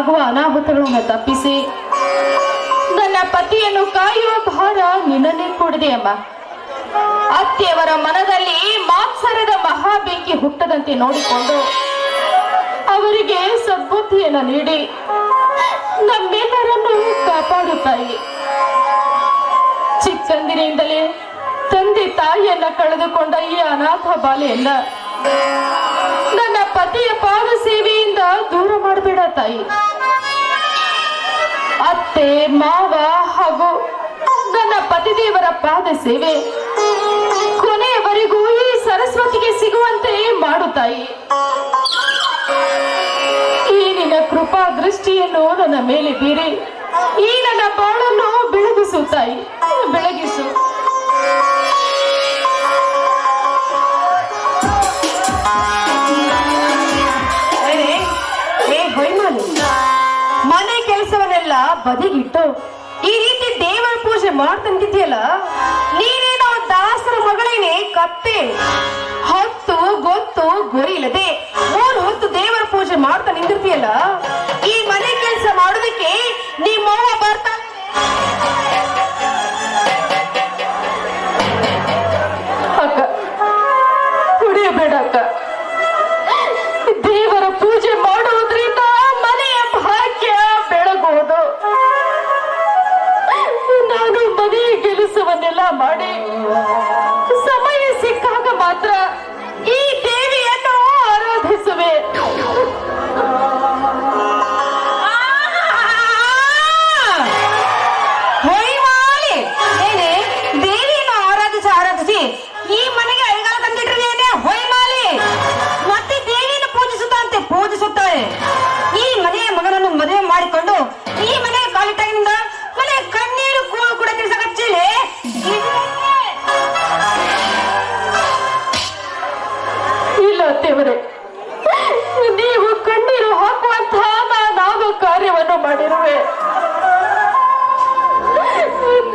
ಆಗುವ ಅನಾಹುತಗಳನ್ನು ತಪ್ಪಿಸಿ ನನ್ನ ಪತಿಯನ್ನು ಕಾಯುವ ಭಾರ ನಿನ್ನನ್ನೇ ಕೂಡಿದೆ ಅಮ್ಮ. ಅತ್ತೆಯವರ ಮನದಲ್ಲಿ ಮಾತ್ಸರದ ಮಹಾಬೆಂಕಿ ಹುಟ್ಟದಂತೆ ನೋಡಿಕೊಂಡು ಅವರಿಗೆ ಸದ್ಬುದ್ಧಿಯನ್ನು ನೀಡಿ ನಮ್ಮೆಲ್ಲರನ್ನು ಕಾಪಾಡುತ್ತಾಯಿ. ಚಿಕ್ಕಂದಿನಿಂದಲೇ ತಂದೆ ತಾಯಿಯನ್ನ ಕಳೆದುಕೊಂಡ ಈ ಅನಾಥ ಬಾಲೆಯನ್ನ ನನ್ನ ಪತಿಯ ಪಾದ ಸೇವೆಯಿಂದ ದೂರ ಮಾಡಬೇಡ ತಾಯಿ. ಅತ್ತೆ ಮಾವ ಹಾಗೂ ನನ್ನ ಪತಿದೇವರ ಪಾದ ಸೇವೆ ಕೊನೆಯವರೆಗೂ ಈ ಸರಸ್ವತಿಗೆ ಸಿಗುವಂತೆ ಮಾಡು ತಾಯಿ. ಈ ನಿನ್ನ ಕೃಪಾ ದೃಷ್ಟಿಯನ್ನು ನನ್ನ ಮೇಲೆ ಬೀರಿ ಈ ನನ್ನ ಬಾಳನ್ನು ಬೆಳಗಿಸು ತಾಯಿ, ಬೆಳಗಿಸು. ಮನೆ ಕೆಲಸವನ್ನೆಲ್ಲ ಬದಿಗಿಟ್ಟು ಈ ರೀತಿ ದೇವರ ಪೂಜೆ ಮಾಡ್ತಂತಿದ್ಯಲ್ಲ, ನೀನೇನೋ ದಾಸರ ಮಗಳೇನೆ ಕತ್ತೆ. ಹೊತ್ತು ಗೊತ್ತು ಗುರಿ ಇಲ್ಲದೆ 3 ಹೊತ್ತು ದೇವರ ಪೂಜೆ ಮಾಡ್ತಾ ನಿಂದಿರ್ತೀಯಲ್ಲ, ಈ ಮನೆ ಕೆಲಸ ಮಾಡೋದಕ್ಕೆ ನಿಮ್ಮವ್ವ ಬರ್ತಾ ಅಕ್ಕ ಕುಡಿಯಬೇಡ ಅಕ್ಕ. ದೇವರ ಪೂಜೆ ಮಾಡುವುದರಿಂದ ಮನೆಯ ಭಾಗ್ಯ ಬೆಳಗುವುದು. ನಾನು ಮನೆಯ ಕೆಲಸವನ್ನೆಲ್ಲ ಮಾಡಿ ಸಮಯ ಸಿಕ್ಕಾಗ ಮಾತ್ರ ಈ ದೇವಿಯನ್ನು ಆರಾಧಿಸುವೆ. ದೇವಿಯನ್ನು ಆರಾಧಿಸಿ ಈ ಮನೆಗೆ ಅಳಿಗಾಲ ತಂದಿಟ್ಟಿರುವೇನೆ ಹೊಯ್ಮಾಲಿ. ಮತ್ತೆ ದೇವಿಯನ್ನು ಪೂಜಿಸುತ್ತಾಳೆ. ಈ ಮನೆಯ ಮಗನನ್ನು ಮದುವೆ ಮಾಡಿಕೊಂಡು ಈ ಮನೆಯ ಕಾಲಿಟಾಗಿನಿಂದ ಮನೆ ಕಣ್ಣೀರು ಕೂಡ ತಿಳಿಸಕಚ್ಚಿಲೆ. ಇಲ್ಲ ದೇವರೇ, ನೀವು ಕಣ್ಣೀರು ಹಾಕುವಂತಹ ನಾನು ಕಾರ್ಯವನ್ನು ಮಾಡಿರುವೆ.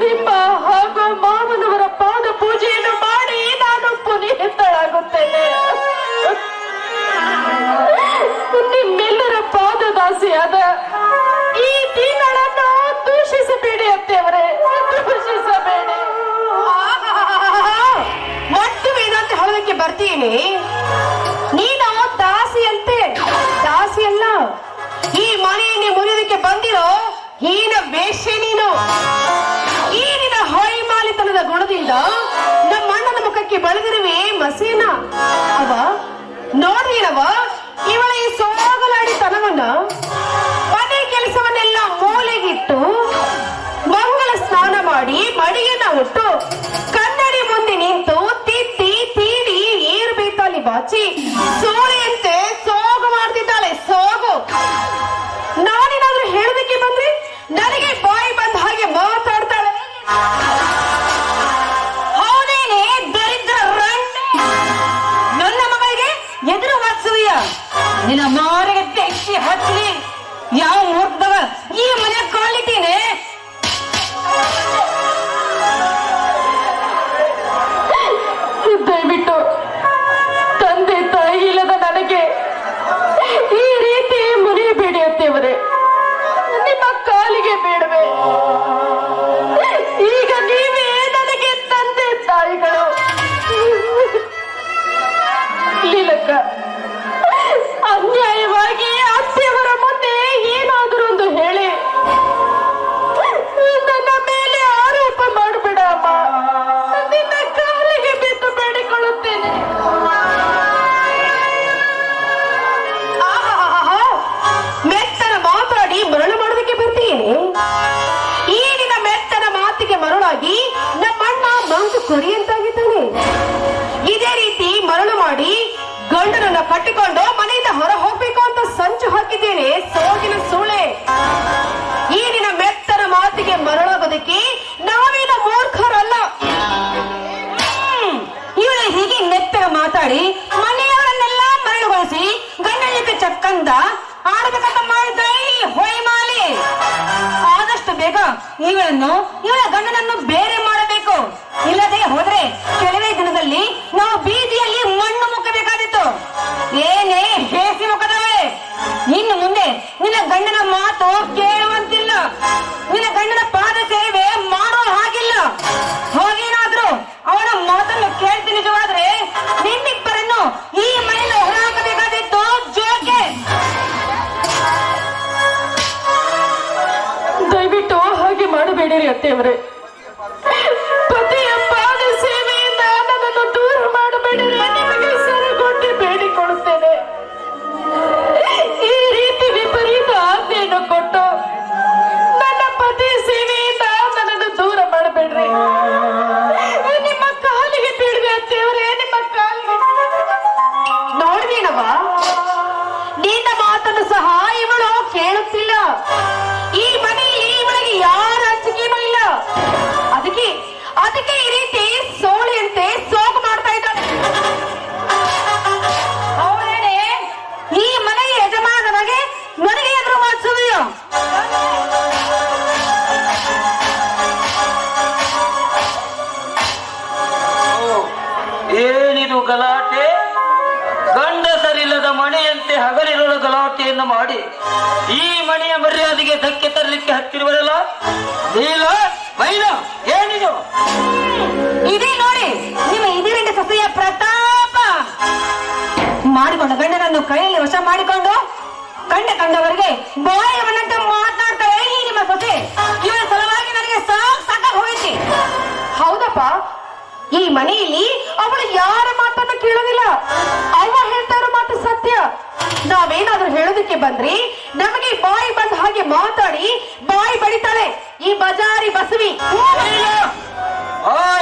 ನಿಮ್ಮ ಹಾಗೂ ಮಾವನವರ ಪಾದ ಪೂಜೆಯನ್ನು ಮಾಡಿ ನಾನು ಪುನೀತಳಾಗುತ್ತೇನೆ. ನಿಮ್ಮೆಲ್ಲರ ಪಾದದಾಸಿಯಾದ ಈ ದೀನಳನ್ನು ದೂಷಿಸಬೇಡಿ ಅತ್ತೆಯವರೇ, ದೂಷಿಸಬೇಡಿ. ಮತ್ತು ವೇದಾಂತ ಹೇಳೋದಕ್ಕೆ ಬರ್ತೀನಿ. ನೀನು ದಾಸಿಯಂತೆ, ದಾಸಿಯಲ್ಲ, ಈ ಮನೆಯನ್ನೇ ಮುರಿಯೋದಕ್ಕೆ ಬಂದಿರೋ ಹೀನ ವೇಶ್ಯೆ ನೀನು. ಈ ನಿನ್ನ ಹೊಯ್ಮಾಲಿತನದ ಗುಣದಿಂದ ನಮ್ಮ ಅಣ್ಣನ ಮುಖಕ್ಕೆ ಬೆಳೆದಿರುವೆ ಮಸೇನ. ಅವ ನೋಡಿರವ ಇವಳ ಈ ಸೋಗಲಾಡಿತನವನ್ನ, ಮನೆ ಕೆಲಸವನ್ನೆಲ್ಲ ಮೂಲೆಗಿಟ್ಟು ಮಂಗಳ ಸ್ನಾನ ಮಾಡಿ ಮಡಿಯನ್ನ ಉಟ್ಟು ಕನ್ನಡಿ ಮುಂದೆ ನಿಂತು ತಿತ್ತಿ ತೀಡಿ ಏರು ಬೇತಾಲಿ ಬಾಚಿ ಸೋಳೆಯಂತೆ ಸೋಗು ಮಾಡ್ತಿದ್ದಾಳೆ. ಸೋಗು. ನಾನೇನಾದ್ರೂ ಹೇಳೋದಕ್ಕೆ ಬಂದ್ರೆ ನನಗೆ ಬಾಯಿ ಬಂದ ಹಾಗೆ ಮಾತಾಡ್ತಾಳೆ. ಹೌದೇನೆ ದರಿದ್ರ ರಂಡೆ. ನನ್ನ ಮಗಳಿಗೆ ಎದುರು ವಾತ್ಸವ್ಯ. ನಿನ್ನ ಮಾರಿಗೆ ತೆಚ್ಚಿ ಹಚ್ಚಿ ಯಾವ ಮೂರ್ತವ ಈ ಮನೆ ಕಾಲಿಟ್ಟೀನೆ. ದಯವಿಟ್ಟು ತಂದೆ ತಾಯಿ ಇಲ್ಲದ ನನಗೆ ಈ ರೀತಿ ಮುರಿಯಬೇಡಿ ಅತ್ತೆಯವರೇ, ನಿಮ್ಮ ಕಾಲಿಗೆ ಬೇಡವೆ. ಈಗ ನೀವೇ ನನಗೆ ತಂದೆ ತಾಯಿಗಳು. ಲೀಲಕ್ಕ, ಅನ್ಯಾಯವಾಗಿ ಅತ್ತೆಯವರ ಮುಂದೆ ಏನಾದರೂ ಒಂದು ಹೇಳಿ ನನ್ನ ಮೇಲೆ ಆರೋಪ ಮಾಡಬೇಡ ಅಮ್ಮ. ನಿನ್ನ ಕಾಲಿಗೆ ಬಿದ್ದು ಬೇಡಿಕೊಳ್ಳುತ್ತೇನೆ. ಮೆತ್ತನ ಮಾತಾಡಿ ಮರಳು ಮಾಡೋದಕ್ಕೆ ಬರ್ತೀನಿ. ಈ ನಿನ್ನ ಮೆತ್ತನ ಮಾತಿಗೆ ಮರಳಾಗಿ ನಮ್ಮಣ್ಣ ಮಂಕು ಕೊರಿಯಂತಾಗಿದ್ದಾನೆ. ಇದೇ ರೀತಿ ಮರಳು ಮಾಡಿ ಗಂಡನನ್ನ ಕಟ್ಟಿಕೊಂಡು ಮನೆಯಿಂದ ಹೊರ ಹೋಗ್ಬೇಕು ಅಂತ ಸಂಚು ಹಾಕಿದ್ದೇನೆ. ಸೋಗಿನ ಸೂಳೆ. ಈ ನಿನ್ನ ಮೆತ್ತನ ಮಾತಿಗೆ ಮರಳಾಗೋದಕ್ಕೆ ನಾವೇನ ಮೂರ್ಖರಲ್ಲ. ಇವಳ ಹೀಗೆ ನೆತ್ತಗ ಮಾತಾಡಿ ಮನೆಯವರನ್ನೆಲ್ಲ ಮರಳುಗೊಳಿಸಿ ಗಂಡನ ಜೊತೆ ಚಕ್ಕಂದ ಆಡಬೇಕಂತ ಮಾಡಿದ್ರೆ ಈ ಹೊಯ್ಮಾಲಿ. ಆದಷ್ಟು ಬೇಗ ಇವಳ ಗಂಡನನ್ನು ಬೇರೆ ಮಾಡಬೇಕು. ಇಲ್ಲದೆ ಹೋದ್ರೆ ಕೆಲವೇ ದಿನದಲ್ಲಿ ನಾವು ಬೀದಿಯಲ್ಲಿ ಮಣ್ಣು ಮುಕ್ಕಬೇಕಾದಿತ್ತು. ಏನೇ ಹೇಸಿ ಮುಖದವೇ, ಇನ್ನು ಮುಂದೆ ನಿನ್ನ ಗಂಡನ ಮಾಡಬೇಡಿರಿ ಅತ್ತೆಯವರೇ. ಪತಿಯ ಪಾದ ಸೇವೆಯಿಂದ ನನ್ನನ್ನು ದೂರ ಮಾಡಬೇಡಿರಿ. ನಿಮಗೆ ಸರಗೊಟ್ಟಿ ಬೇಡಿಕೊಳ್ಳುತ್ತೇನೆ. ಈ ರೀತಿ ವಿಪರೀತ ಆಜ್ಞೆಯನ್ನು ಕೊಟ್ಟು ನನ್ನ ಪತಿ ಸೇವೆಯಿಂದ ನನ್ನನ್ನು ದೂರ ಮಾಡಬೇಡ್ರಿ. ನಿಮ್ಮ ಕಾಲಿಗೆ ಬೀಳ್ವೆ ಅತ್ತೆಯವರೇ, ನಿಮ್ಮ ಕಾಲಿಗೆ. ನೋಡ್ದೇನವ, ನಿನ್ನ ಮಾತನ್ನು ಸಹ ಇವಳು ಕೇಳುತ್ತಿಲ್ಲ. ಈ ಮನೆಯಲ್ಲಿ ಇವಳಿಗೆ ಯಾರ ಹಂಚಿಕೆನೂ ಇಲ್ಲ. ಅದಕ್ಕೆ ಈ ರೀತಿ ಸೋಳಿಯಂತೆ ಸೋಗು ಮಾಡ್ತಾ ಇದ್ದಾಳೆ. ಅವಳೇನೆ ಈ ಮನೆಯ ಯಜಮಾನನಿಗೆ ನನಗೆ ಎದುರು ಮಾಡಿಸುವೆಯೋ? ಏನಿದು ಗಲಾಟೆ? ಗಂಡಸರಿಲ್ಲದ ಮನೆಯಂತೆ ಹಗಲಿರುಳು ಗಲಾಟೆಯನ್ನು ಮಾಡಿ ಈ ಮನೆಯ ಮರ್ಯಾದೆಗೆ ಧಕ್ಕೆ ತರಲಿಕ್ಕೆ ಹತ್ತಿರುವರಲ್ಲ ನೀಲ ಮೈನ, ಏನಿದು? ಇದೇ ನೋಡಿ ನಿಮ್ಮ ಇದರಿಂದ ಸೊಸೆಯ ಪ್ರತಾಪ. ಮಾಡಿಕೊಂಡು ಗಂಡನನ್ನು ಕೈಯಲ್ಲಿ ವಶ ಮಾಡಿಕೊಂಡು ಕಂಡವರಿಗೆ ಬಾಯವನ್ನಂತೆ ಮಾತನಾಡ್ತಾರೆ ಈ ನಿಮ್ಮ ಸೊಸೆ. ಇವರ ಸಲುವಾಗಿ ನನಗೆ ಸಾಕಾಗಿ ಹೋಯ್ತಿ. ಹೌದಪ್ಪ, ಈ ಮನೆಯಲ್ಲಿ ಅವಳು ಯಾರ ಮಾತನ್ನು ಕೇಳೋದಿಲ್ಲ. ಅವ್ವ ಹೇಳ್ತಾ ಇರೋ ಮಾತು ಸತ್ಯ. ನಾವೇನಾದ್ರೂ ಹೇಳೋದಕ್ಕೆ ಬಂದ್ರಿ ನಮಗೆ ಬಾಯಿ ಬಂದ ಹಾಗೆ ಮಾತಾಡಿ ಬಾಯಿ ಬಡಿತಾಳೆ ಈ ಬಜಾರಿ ಬಸವಿ.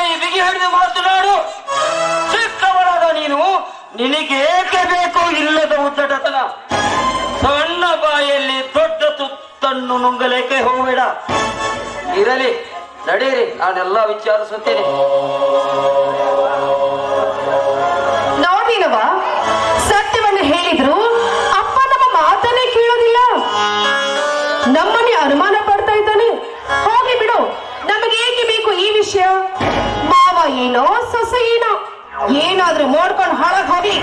ಈ ಬಿಗಿ ಹಿಡಿದು ಮಾತನಾಡು. ಚಿಕ್ಕವಳಾದ ನೀನು, ನಿನಗೇಕೆ ಬೇಕು ಇಲ್ಲದ ಉದ್ದಟತನ? ಸಣ್ಣ ಬಾಯಲ್ಲಿ ದೊಡ್ಡ ತುತ್ತನ್ನು ನುಂಗಲೇಕೆ ಹೋಗಬೇಡ. ಇರಲಿ, ನಡೆಯಿರಿ, ನಾನೆಲ್ಲ ವಿಚಾರಿಸುತ್ತೇನೆ. ನೋಡಿನವ, ಸತ್ಯವನ್ನು ಹೇಳಿದ್ರು ಅಪ್ಪ ನಮ್ಮ ಮಾತನ್ನೇ ಕೇಳೋದಿಲ್ಲ. ನಮ್ಮನ್ನೇ ಅನುಮಾನ ಪಡ್ತಾ ಇದ್ದಾನೆ. ಹೋಗಿ ಬಿಡು, ನಮಗೆ ಏಕೆ ಬೇಕು ಈ ವಿಷಯ? ಮಾವ ಏನೋ ಸೊಸೆ ಏನೋ, ಏನಾದ್ರೂ ನೋಡ್ಕೊಂಡು ಹಾಳಾಗ್ ಹೋಗಿ.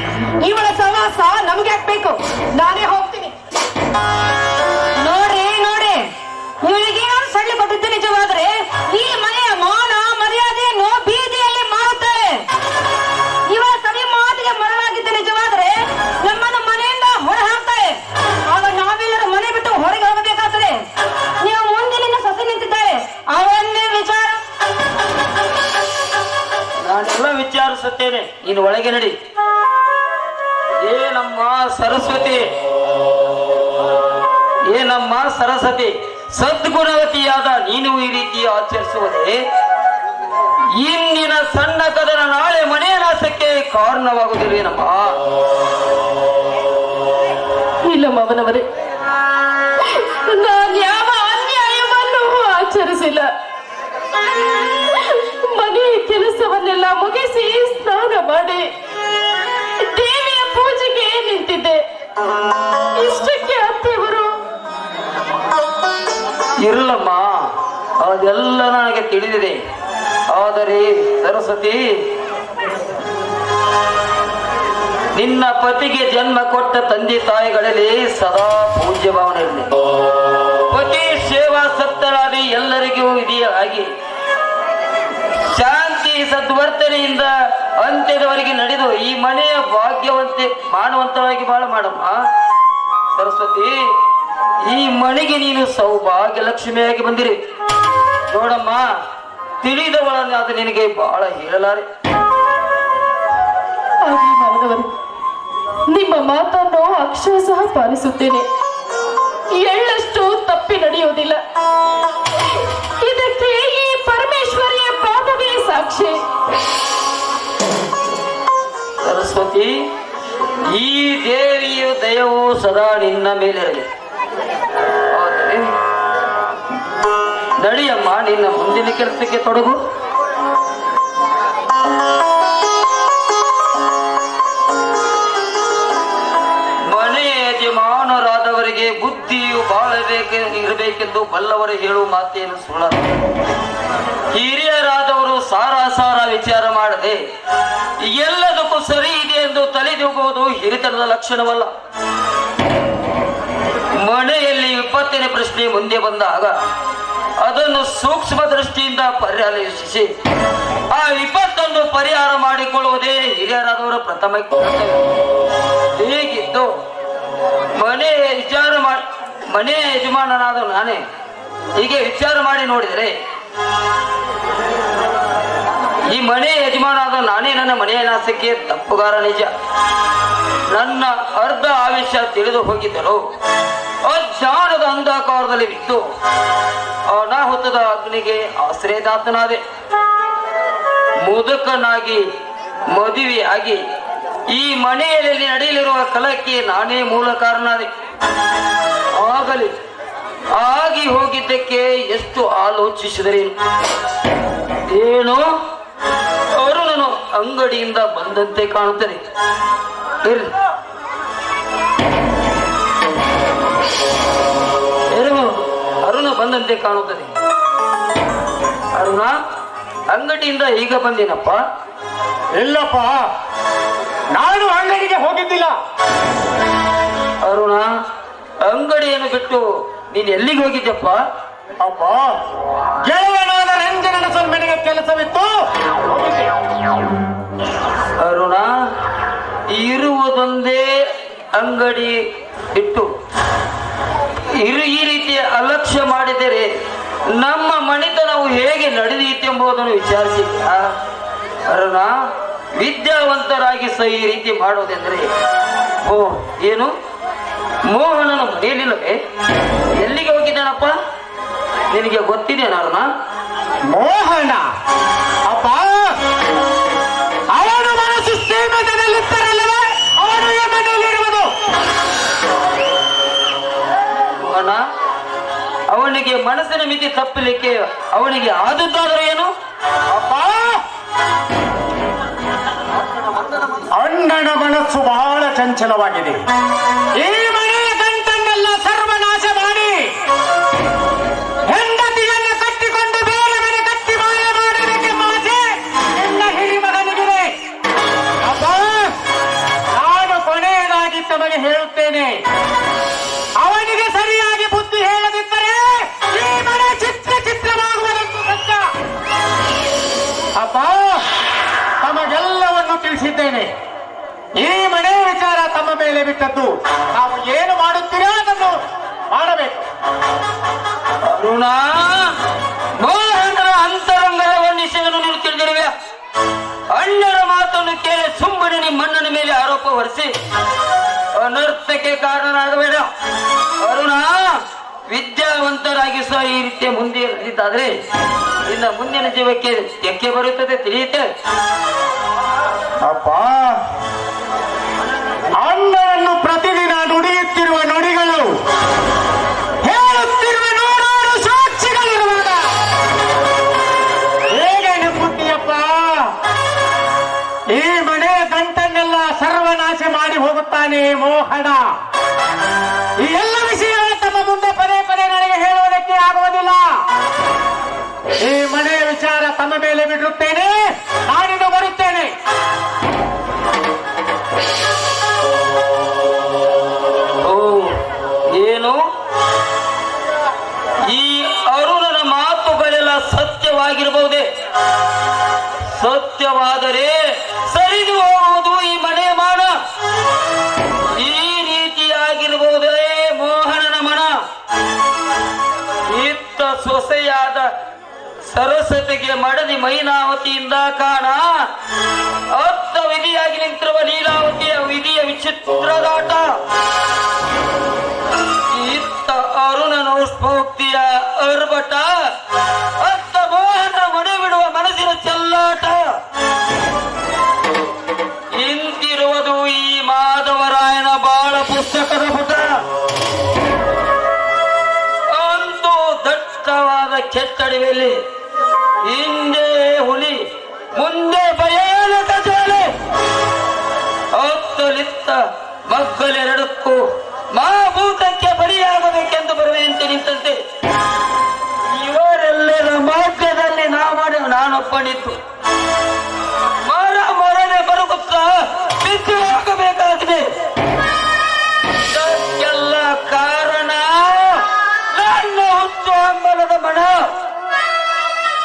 ಇವಳ ಸವಾಸ ನಮ್ಗೆ ಹಾಕ್ಬೇಕು. ನಾನೇ ಹೋಗ್ತೀನಿ. ನೋಡ್ರಿ ಇವಳಿಗೇನಾದ್ರು ಸಳ್ಳಿ ಕೊಟ್ಟಿದ್ದು ನಿಜವಾದ್ರೆ ಈ ಮನೆಯ ಮಾನ ಮರ್ಯಾದೆಯನ್ನು ಬೀದಿಯಲ್ಲಿ ಮಾಡುತ್ತಾರೆ. ಇವಳ ಸವಿ ಮಾತಿಗೆ ಮರಳಾಗಿದ್ದು ನಿಜವಾದ್ರೆ ನಮ್ಮನ್ನು ಮನೆಯಿಂದ ಹೊರ ಹಾಕ್ತಾರೆ. ಆಗ ನಾವೆಲ್ಲರೂ ಮನೆ ಬಿಟ್ಟು ಹೊರಗೆ ಹೋಗಬೇಕಾಗ್ತದೆ. ನೀವು ಮುಂದಿನ ಸೊಸೆ ನಿಂತಿದ್ದಾರೆ, ಅವನ್ನೇ ವಿಚಾರ. ನಾನೆಲ್ಲ ವಿಚಾರಿಸುತ್ತೇನೆ, ನೀನು ಒಳಗೆ ನಡಿ. ಏನಮ್ಮ ಸರಸ್ವತಿ, ಸದ್ಗುಣವತಿಯಾದ ನೀನು ಈ ರೀತಿ ಆಚರಿಸುವುದೇ? ಇಂದಿನ ಸಣ್ಣ ಕದನ ನಾಳೆ ಮನೆಯ ನಾಶಕ್ಕೆ ಕಾರಣವಾಗುವುದಿಲ್ವೇನಮ್ಮ? ಇಲ್ಲ ಮಾವನವರೇ, ನಾನು ಯಾವ ಅನ್ಯಾಯವನ್ನು ಆಚರಿಸಿಲ್ಲ. ಮನೆಯ ಕೆಲಸವನ್ನೆಲ್ಲ ಮುಗಿಸಿ ಸ್ನಾನ ಮಾಡಿ ದೇವಿಯ ಪೂಜೆಗೆ ನಿಂತಿದ್ದೆ. ಇಷ್ಟಕ್ಕೆ ಅತ್ತೆಯವರು ಇರಲಮ್ಮ, ಅದೆಲ್ಲ ನನಗೆ ತಿಳಿದಿದೆ. ಆದರೆ ಸರಸ್ವತಿ, ನಿನ್ನ ಪತಿಗೆ ಜನ್ಮ ಕೊಟ್ಟ ತಂದೆ ತಾಯಿಗಳಲ್ಲಿ ಸದಾ ಪೂಜ್ಯ ಭಾವನೆ ಇರಲಿ. ಪತಿ ಸೇವಾ ಸತ್ತರಾದಿ ಎಲ್ಲರಿಗೂ ಇದೆಯೇ ಹಾಗೆ ಶಾಂತಿ ಸದ್ವರ್ತನೆಯಿಂದ ಅಂತ್ಯದವರೆಗೆ ನಡೆದು ಈ ಮನೆಯ ಭಾಗ್ಯವಂತೆ ಮಾಡುವಂತವಾಗಿ ಬಾಳ ಮಾಡಮ್ಮ. ಸರಸ್ವತಿ, ಈ ಮನೆಗೆ ನೀನು ಸೌಭಾಗ್ಯ ಲಕ್ಷ್ಮಿಯಾಗಿ ಬಂದಿರಿ. ನೋಡಮ್ಮ, ತಿಳಿದವಳನ್ನು ಅದು ನಿನಗೆ ಬಹಳ ಹೇಳಲಾರೆ. ಆಗಲಿ ಮಾವನವರು, ನಿಮ್ಮ ಮಾತನ್ನು ಅಕ್ಷರಶಃ ಪಾಲಿಸುತ್ತೇನೆ. ಎಳ್ಳಷ್ಟು ತಪ್ಪಿ ನಡೆಯುವುದಿಲ್ಲ. ಇದಕ್ಕೆ ಈ ಪರಮೇಶ್ವರಿಯ ಪಾದವೇ ಸಾಕ್ಷಿ. ಸರಸ್ವತಿ, ಈ ದೇವಿಯ ದಯವು ಸದಾ ನಿನ್ನ ಮೇಲಿರಲಿ. ಆದರೆ ನಡಿಯಮ್ಮ, ನಿನ್ನ ಮುಂದಿನ ಕೆಲಸಕ್ಕೆ ತೊಡಗು. ಮನೆಯ ಯಜಮಾನರಾದವರಿಗೆ ಬುದ್ಧಿಯು ಇರಬೇಕೆಂದು ಬಲ್ಲವರು ಹೇಳುವ ಮಾತೇನು ಸುಳ್ಳ. ಹಿರಿಯರಾದವರು ಸಾರ ವಿಚಾರ ಮಾಡದೆ ಎಲ್ಲದಕ್ಕೂ ಸರಿ ಇದೆ ಎಂದು ತಲೆದೂಗುವುದು ಹಿರಿತನದ ಲಕ್ಷಣವಲ್ಲ. ಮನೆಯಲ್ಲಿ ವಿಪತ್ತಿನ ಪ್ರಶ್ನೆ ಮುಂದೆ ಬಂದಾಗ ಅದನ್ನು ಸೂಕ್ಷ್ಮ ದೃಷ್ಟಿಯಿಂದ ಪರಿಶೀಲಿಸಿ ಆ ವಿಪತ್ತನ್ನು ಪರಿಹಾರ ಮಾಡಿಕೊಳ್ಳುವುದೇ ಹಿರಿಯರಾದವರ ಪ್ರಥಮ ಕರ್ತವ್ಯ. ಹೀಗಿದ್ದು ಮನೆ ಯಜಮಾನನಾದ ನಾನೇ ಹೀಗೆ ವಿಚಾರ ಮಾಡಿ ನೋಡಿದರೆ ಈ ಮನೆ ಯಜಮಾನಾದ ನಾನೇ ನನ್ನ ಮನೆಯ ನಾಸಕ್ಕೆ ತಪ್ಪುಗಾರ ನಿಜ. ನನ್ನ ಅರ್ಧ ಆವೇಶ ತಿಳಿದು ಹೋಗಿದ್ದರು ಅಜ್ಞಾನದ ಅಂಧಕಾರದಲ್ಲಿ ಬಿದ್ದು ಅನಾಹುತದ ಅಗ್ನಿಗೆ ಆಶ್ರಯದಾತನಾದೆ. ಮುದುಕನಾಗಿ ಮದುವೆಯಾಗಿ ಈ ಮನೆಯಲ್ಲಿ ನಡೆಯಲಿರುವ ಕಲಕ್ಕೆ ನಾನೇ ಮೂಲ ಕಾರಣನಾದೆ. ಆಗಲಿ ಆಗಿ ಹೋಗಿದ್ದಕ್ಕೆ ಎಷ್ಟು ಆಲೋಚಿಸಿದರೇನು? ಏನು ಅರುಣನು ಅಂಗಡಿಯಿಂದ ಬಂದಂತೆ ಕಾಣುತ್ತದೆ. ಅರುಣ ಬಂದಂತೆ ಕಾಣುತ್ತದೆ. ಅರುಣ ಅಂಗಡಿಯಿಂದ ಈಗ ಬಂದೇನಪ್ಪ? ಇಲ್ಲಪ್ಪ, ನಾನು ಅಂಗಡಿಗೆ ಹೋಗಿದ್ದಿಲ್ಲ. ಅರುಣ ಅಂಗಡಿಯನ್ನು ಬಿಟ್ಟು ನೀನ್ ಎಲ್ಲಿಗೆ ಹೋಗಿದ್ದಪ್ಪ? ಅಪ್ಪ, ಗೆಳೆಯನಾದ ರಂಜನನ ಮನೆಗೆ ಕೆಲಸವಿತ್ತು. ಅರುಣ ಇರುವುದೊಂದೇ ಅಂಗಡಿ ಬಿಟ್ಟು ಈ ರೀತಿಯ ಅಲಕ್ಷ್ಯ ಮಾಡಿದರೆ ನಮ್ಮ ಮನೆತನವು ಹೇಗೆ ನಡೆದೀತೆಂಬುದನ್ನು ವಿಚಾರಿಸಿದ್ದ? ಅರುಣ ವಿದ್ಯಾವಂತರಾಗಿ ಸಹ ಈ ರೀತಿ ಮಾಡೋದೆಂದ್ರೆ ಓ ಏನು ಮೋಹನನ ಮನೆಯಲ್ಲಿಲ್ಲವೇ? ಎಲ್ಲಿಗೆ ಹೋಗಿದ್ದಾನಪ್ಪ? ನಿನಗೆ ಗೊತ್ತಿದೆಯಾ ಅರುಣ? ಮೋಹನ ಅಪ್ಪ, ಅವನು ಮನಸ್ಸು ಸೀಮಿತದಲ್ಲಿದ್ದರಲ್ಲವೇ ಅವನು ಈ ಮನೆಯಲ್ಲಿರುವುದು. ಮೋಹನ ಅವನಿಗೆ ಮನಸ್ಸಿನ ಮಿತಿ ತಪ್ಪಲಿಕ್ಕೆ ಅವನಿಗೆ ಆದದ್ದಾದರೂ ಏನು? ಅಪ್ಪ, ಅಣ್ಣನ ಮನಸ್ಸು ಬಹಳ ಚಂಚಲವಾಗಿದೆ. ಈ ಮನೆಯ ಗಂಟನ್ನೆಲ್ಲ ಸರ್ವನಾಶ ಮಾಡಿ ಹೆಂಡತಿಯನ್ನು ಕಟ್ಟಿಕೊಂಡು ಬೇರೆ ಮನೆ ಕಟ್ಟಿ ಮಾಯ ಮಾಡಬೇಕೆಂಬ ಆಸೆ ನಿನ್ನ ಹಿರಿಮಗನಿಗಿದೆ. ಅಪ್ಪ, ನಾನು ಕೊನೆಯದಾಗಿ ತಮಗೆ ಹೇಳುತ್ತೇನೆ, ಅವನಿಗೆ ಸರಿಯಾಗಿ ಬುದ್ಧಿ ಹೇಳದಿದ್ದರೆ ಈ ಮನೆ ಚಿತ್ರವಾಗುವುದೆಂದು ಸತ್ಯ. ಅಪ್ಪ, ತಮಗೆಲ್ಲವನ್ನು ತಿಳಿಸಿದ್ದೇನೆ. ಈ ಮನೆ ವಿಚಾರ ತಮ್ಮ ಮೇಲೆ ಬಿಟ್ಟದ್ದು. ನಾವು ಏನು ಮಾಡುತ್ತೀರಾ ಅದನ್ನು ಮಾಡಬೇಕು. ಅರುಣ ಮೋಹನರ ಅಂತರಂಗದ ವಿಷಯವನ್ನು ನೀವು ತಿಳಿದಿರುವೆ. ಅಣ್ಣರ ಮಾತನ್ನು ಕೇಳಿ ಸುಮ್ಮನೆ ನಿಮ್ಮ ಅಣ್ಣನ ಮೇಲೆ ಆರೋಪ ಹೊರಿಸಿ ಅನರ್ಥಕ್ಕೆ ಕಾರಣನಾಗಬೇಡ. ಅರುಣ ವಿದ್ಯಾವಂತರಾಗಿ ಸಹ ಈ ರೀತಿಯ ಮುಂದೆ ನಡೆದಿದ್ದಾದ್ರೆ ಇನ್ನು ಮುಂದಿನ ಜೀವಕ್ಕೆ ತೆಕ್ಕೆ ಬರುತ್ತದೆ, ತಿಳಿಯುತ್ತೆ. ಅಪ್ಪ, ಅಣ್ಣನನ್ನು ಪ್ರತಿದಿನ ನುಡಿಯುತ್ತಿರುವ ನುಡಿಗಳು, ಹೇಳುತ್ತಿರುವ ನೂರಾರು ಸಾಕ್ಷಿಗಳಿರುವಾಗ ಹೇಗೆ ನಂಬುತ್ತೀಯಪ್ಪ? ಈ ಮನೆ ಗಂಟನ್ನೆಲ್ಲ ಸರ್ವನಾಶ ಮಾಡಿ ಹೋಗುತ್ತಾನೆ ಮೋಹನ. ಈ ಎಲ್ಲ ವಿಷಯ ತಮ್ಮ ಮುಂದೆ ಪದೇ ಪದೇ ನನಗೆ ಹೇಳುವುದಕ್ಕೆ ಆಗುವುದಿಲ್ಲ. ಈ ಮನೆಯ ವಿಚಾರ ತಮ್ಮ ಮೇಲೆ ಬಿಡುತ್ತೇನೆ. ನಾನಿನ್ನು ಬರುತ್ತೇನೆ. ಓ ಏನು ಈ ಅರುಣನ ಮಾತುಗಳೆಲ್ಲ ಸತ್ಯವಾಗಿರಬಹುದೇ? ಸತ್ಯವಾದರೆ ಸರಿದು ಹೋಗುವುದು ಈ ಮನೆಯ ಮಾನ. ಈ ರೀತಿಯಾಗಿರಬಹುದೇ ಮೋಹನನ ಮನ? ಇತ್ತ ಸೊಸೆಯಾದ ಸರಸ್ವತಿಗೆ ಮಡದಿ ಮೈನಾವತಿಯಿಂದ ಕಾಣ ಅತ್ತ ವಿಧಿಯಾಗಿ ನಿಂತಿರುವ ಲೀಲಾವತಿಯ ವಿಧಿಯ ವಿಚಿತ್ರದಾಟ. ಇತ್ತ ಅರುಣನು ಸ್ಫೂರ್ತಿಯ ಅರ್ಭಟ, ಅತ್ತ ಮೋಹನ ಮನೆ ಬಿಡುವ ಮನಸ್ಸಿನ ಚೆಲ್ಲಾಟ. ಇಂತಿರುವುದು ಈ ಮಾಧವರಾಯನ ಬಾಳ ಪುಸ್ತಕದ ಪುಟ. ಅಂತೂ ದಟ್ಟವಾದ ಕೆಟ್ಟಡಿವೆಯಲ್ಲಿ ಹಿಂದೆ ಹುಲಿ ಮುಂದೆ ಬಯಲ ಗಜಾಲೆ, ಹೊತ್ತಲಿತ್ತ ಮಗ್ಗಲೆರಡಕ್ಕೂ ಮಾಭೂತಕ್ಕೆ ಬಲಿಯಾಗಬೇಕೆಂದು ಬರುವೆಂತೆ ನಿಂತಂತೆ ಇವರೆಲ್ಲರ ಮಾರ್ಗದಲ್ಲಿ ನಾನೊಬ್ಬನಿದ್ದು ಮರನೆ ಬರುತ್ತಾ ಬಿದ್ದು ಹಾಕಬೇಕಾಗಿದೆ. ಇದಕ್ಕೆಲ್ಲ ಕಾರಣ ನನ್ನ ಹುಟ್ಟು ಹಂಬಲದ ಮಣ.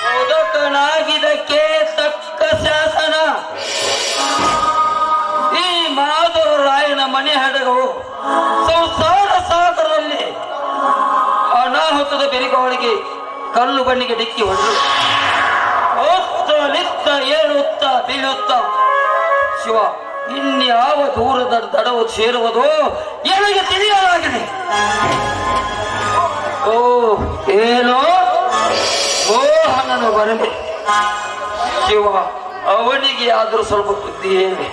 ಮುದಕನಾಗಿದ್ದಕ್ಕೆ ತಕ್ಕ ಶಾಸನ. ಈ ಮಾಧವರಾಯನ ಮನೆ ಹಡಗವು ಸಂಸಾರ ಸಾಗರದಲ್ಲಿ ಅನಾಹುತ ರಕ್ತದ ಬೆರಿಗಾವಳಿಗೆ ಕಲ್ಲು ಬಣ್ಣಿಗೆ ಡಿಕ್ಕಿ ಹೊಡೆದು ನಿತ್ತ ಏಳುತ್ತ ಬೀಳುತ್ತ ಶಿವ ಇನ್ಯಾವ ದೂರದ ದಡವು ಸೇರುವುದೋ ಎನಗೆ ತಿಳಿಯಲಾಗಿದೆ. ಓ ಏನೋ ಮೋಹನನು ಬರಲಿ ಶಿವ, ಅವನಿಗೆ ಆದರೂ ಸ್ವಲ್ಪ ಬುದ್ಧಿ ಏನಿದೆ.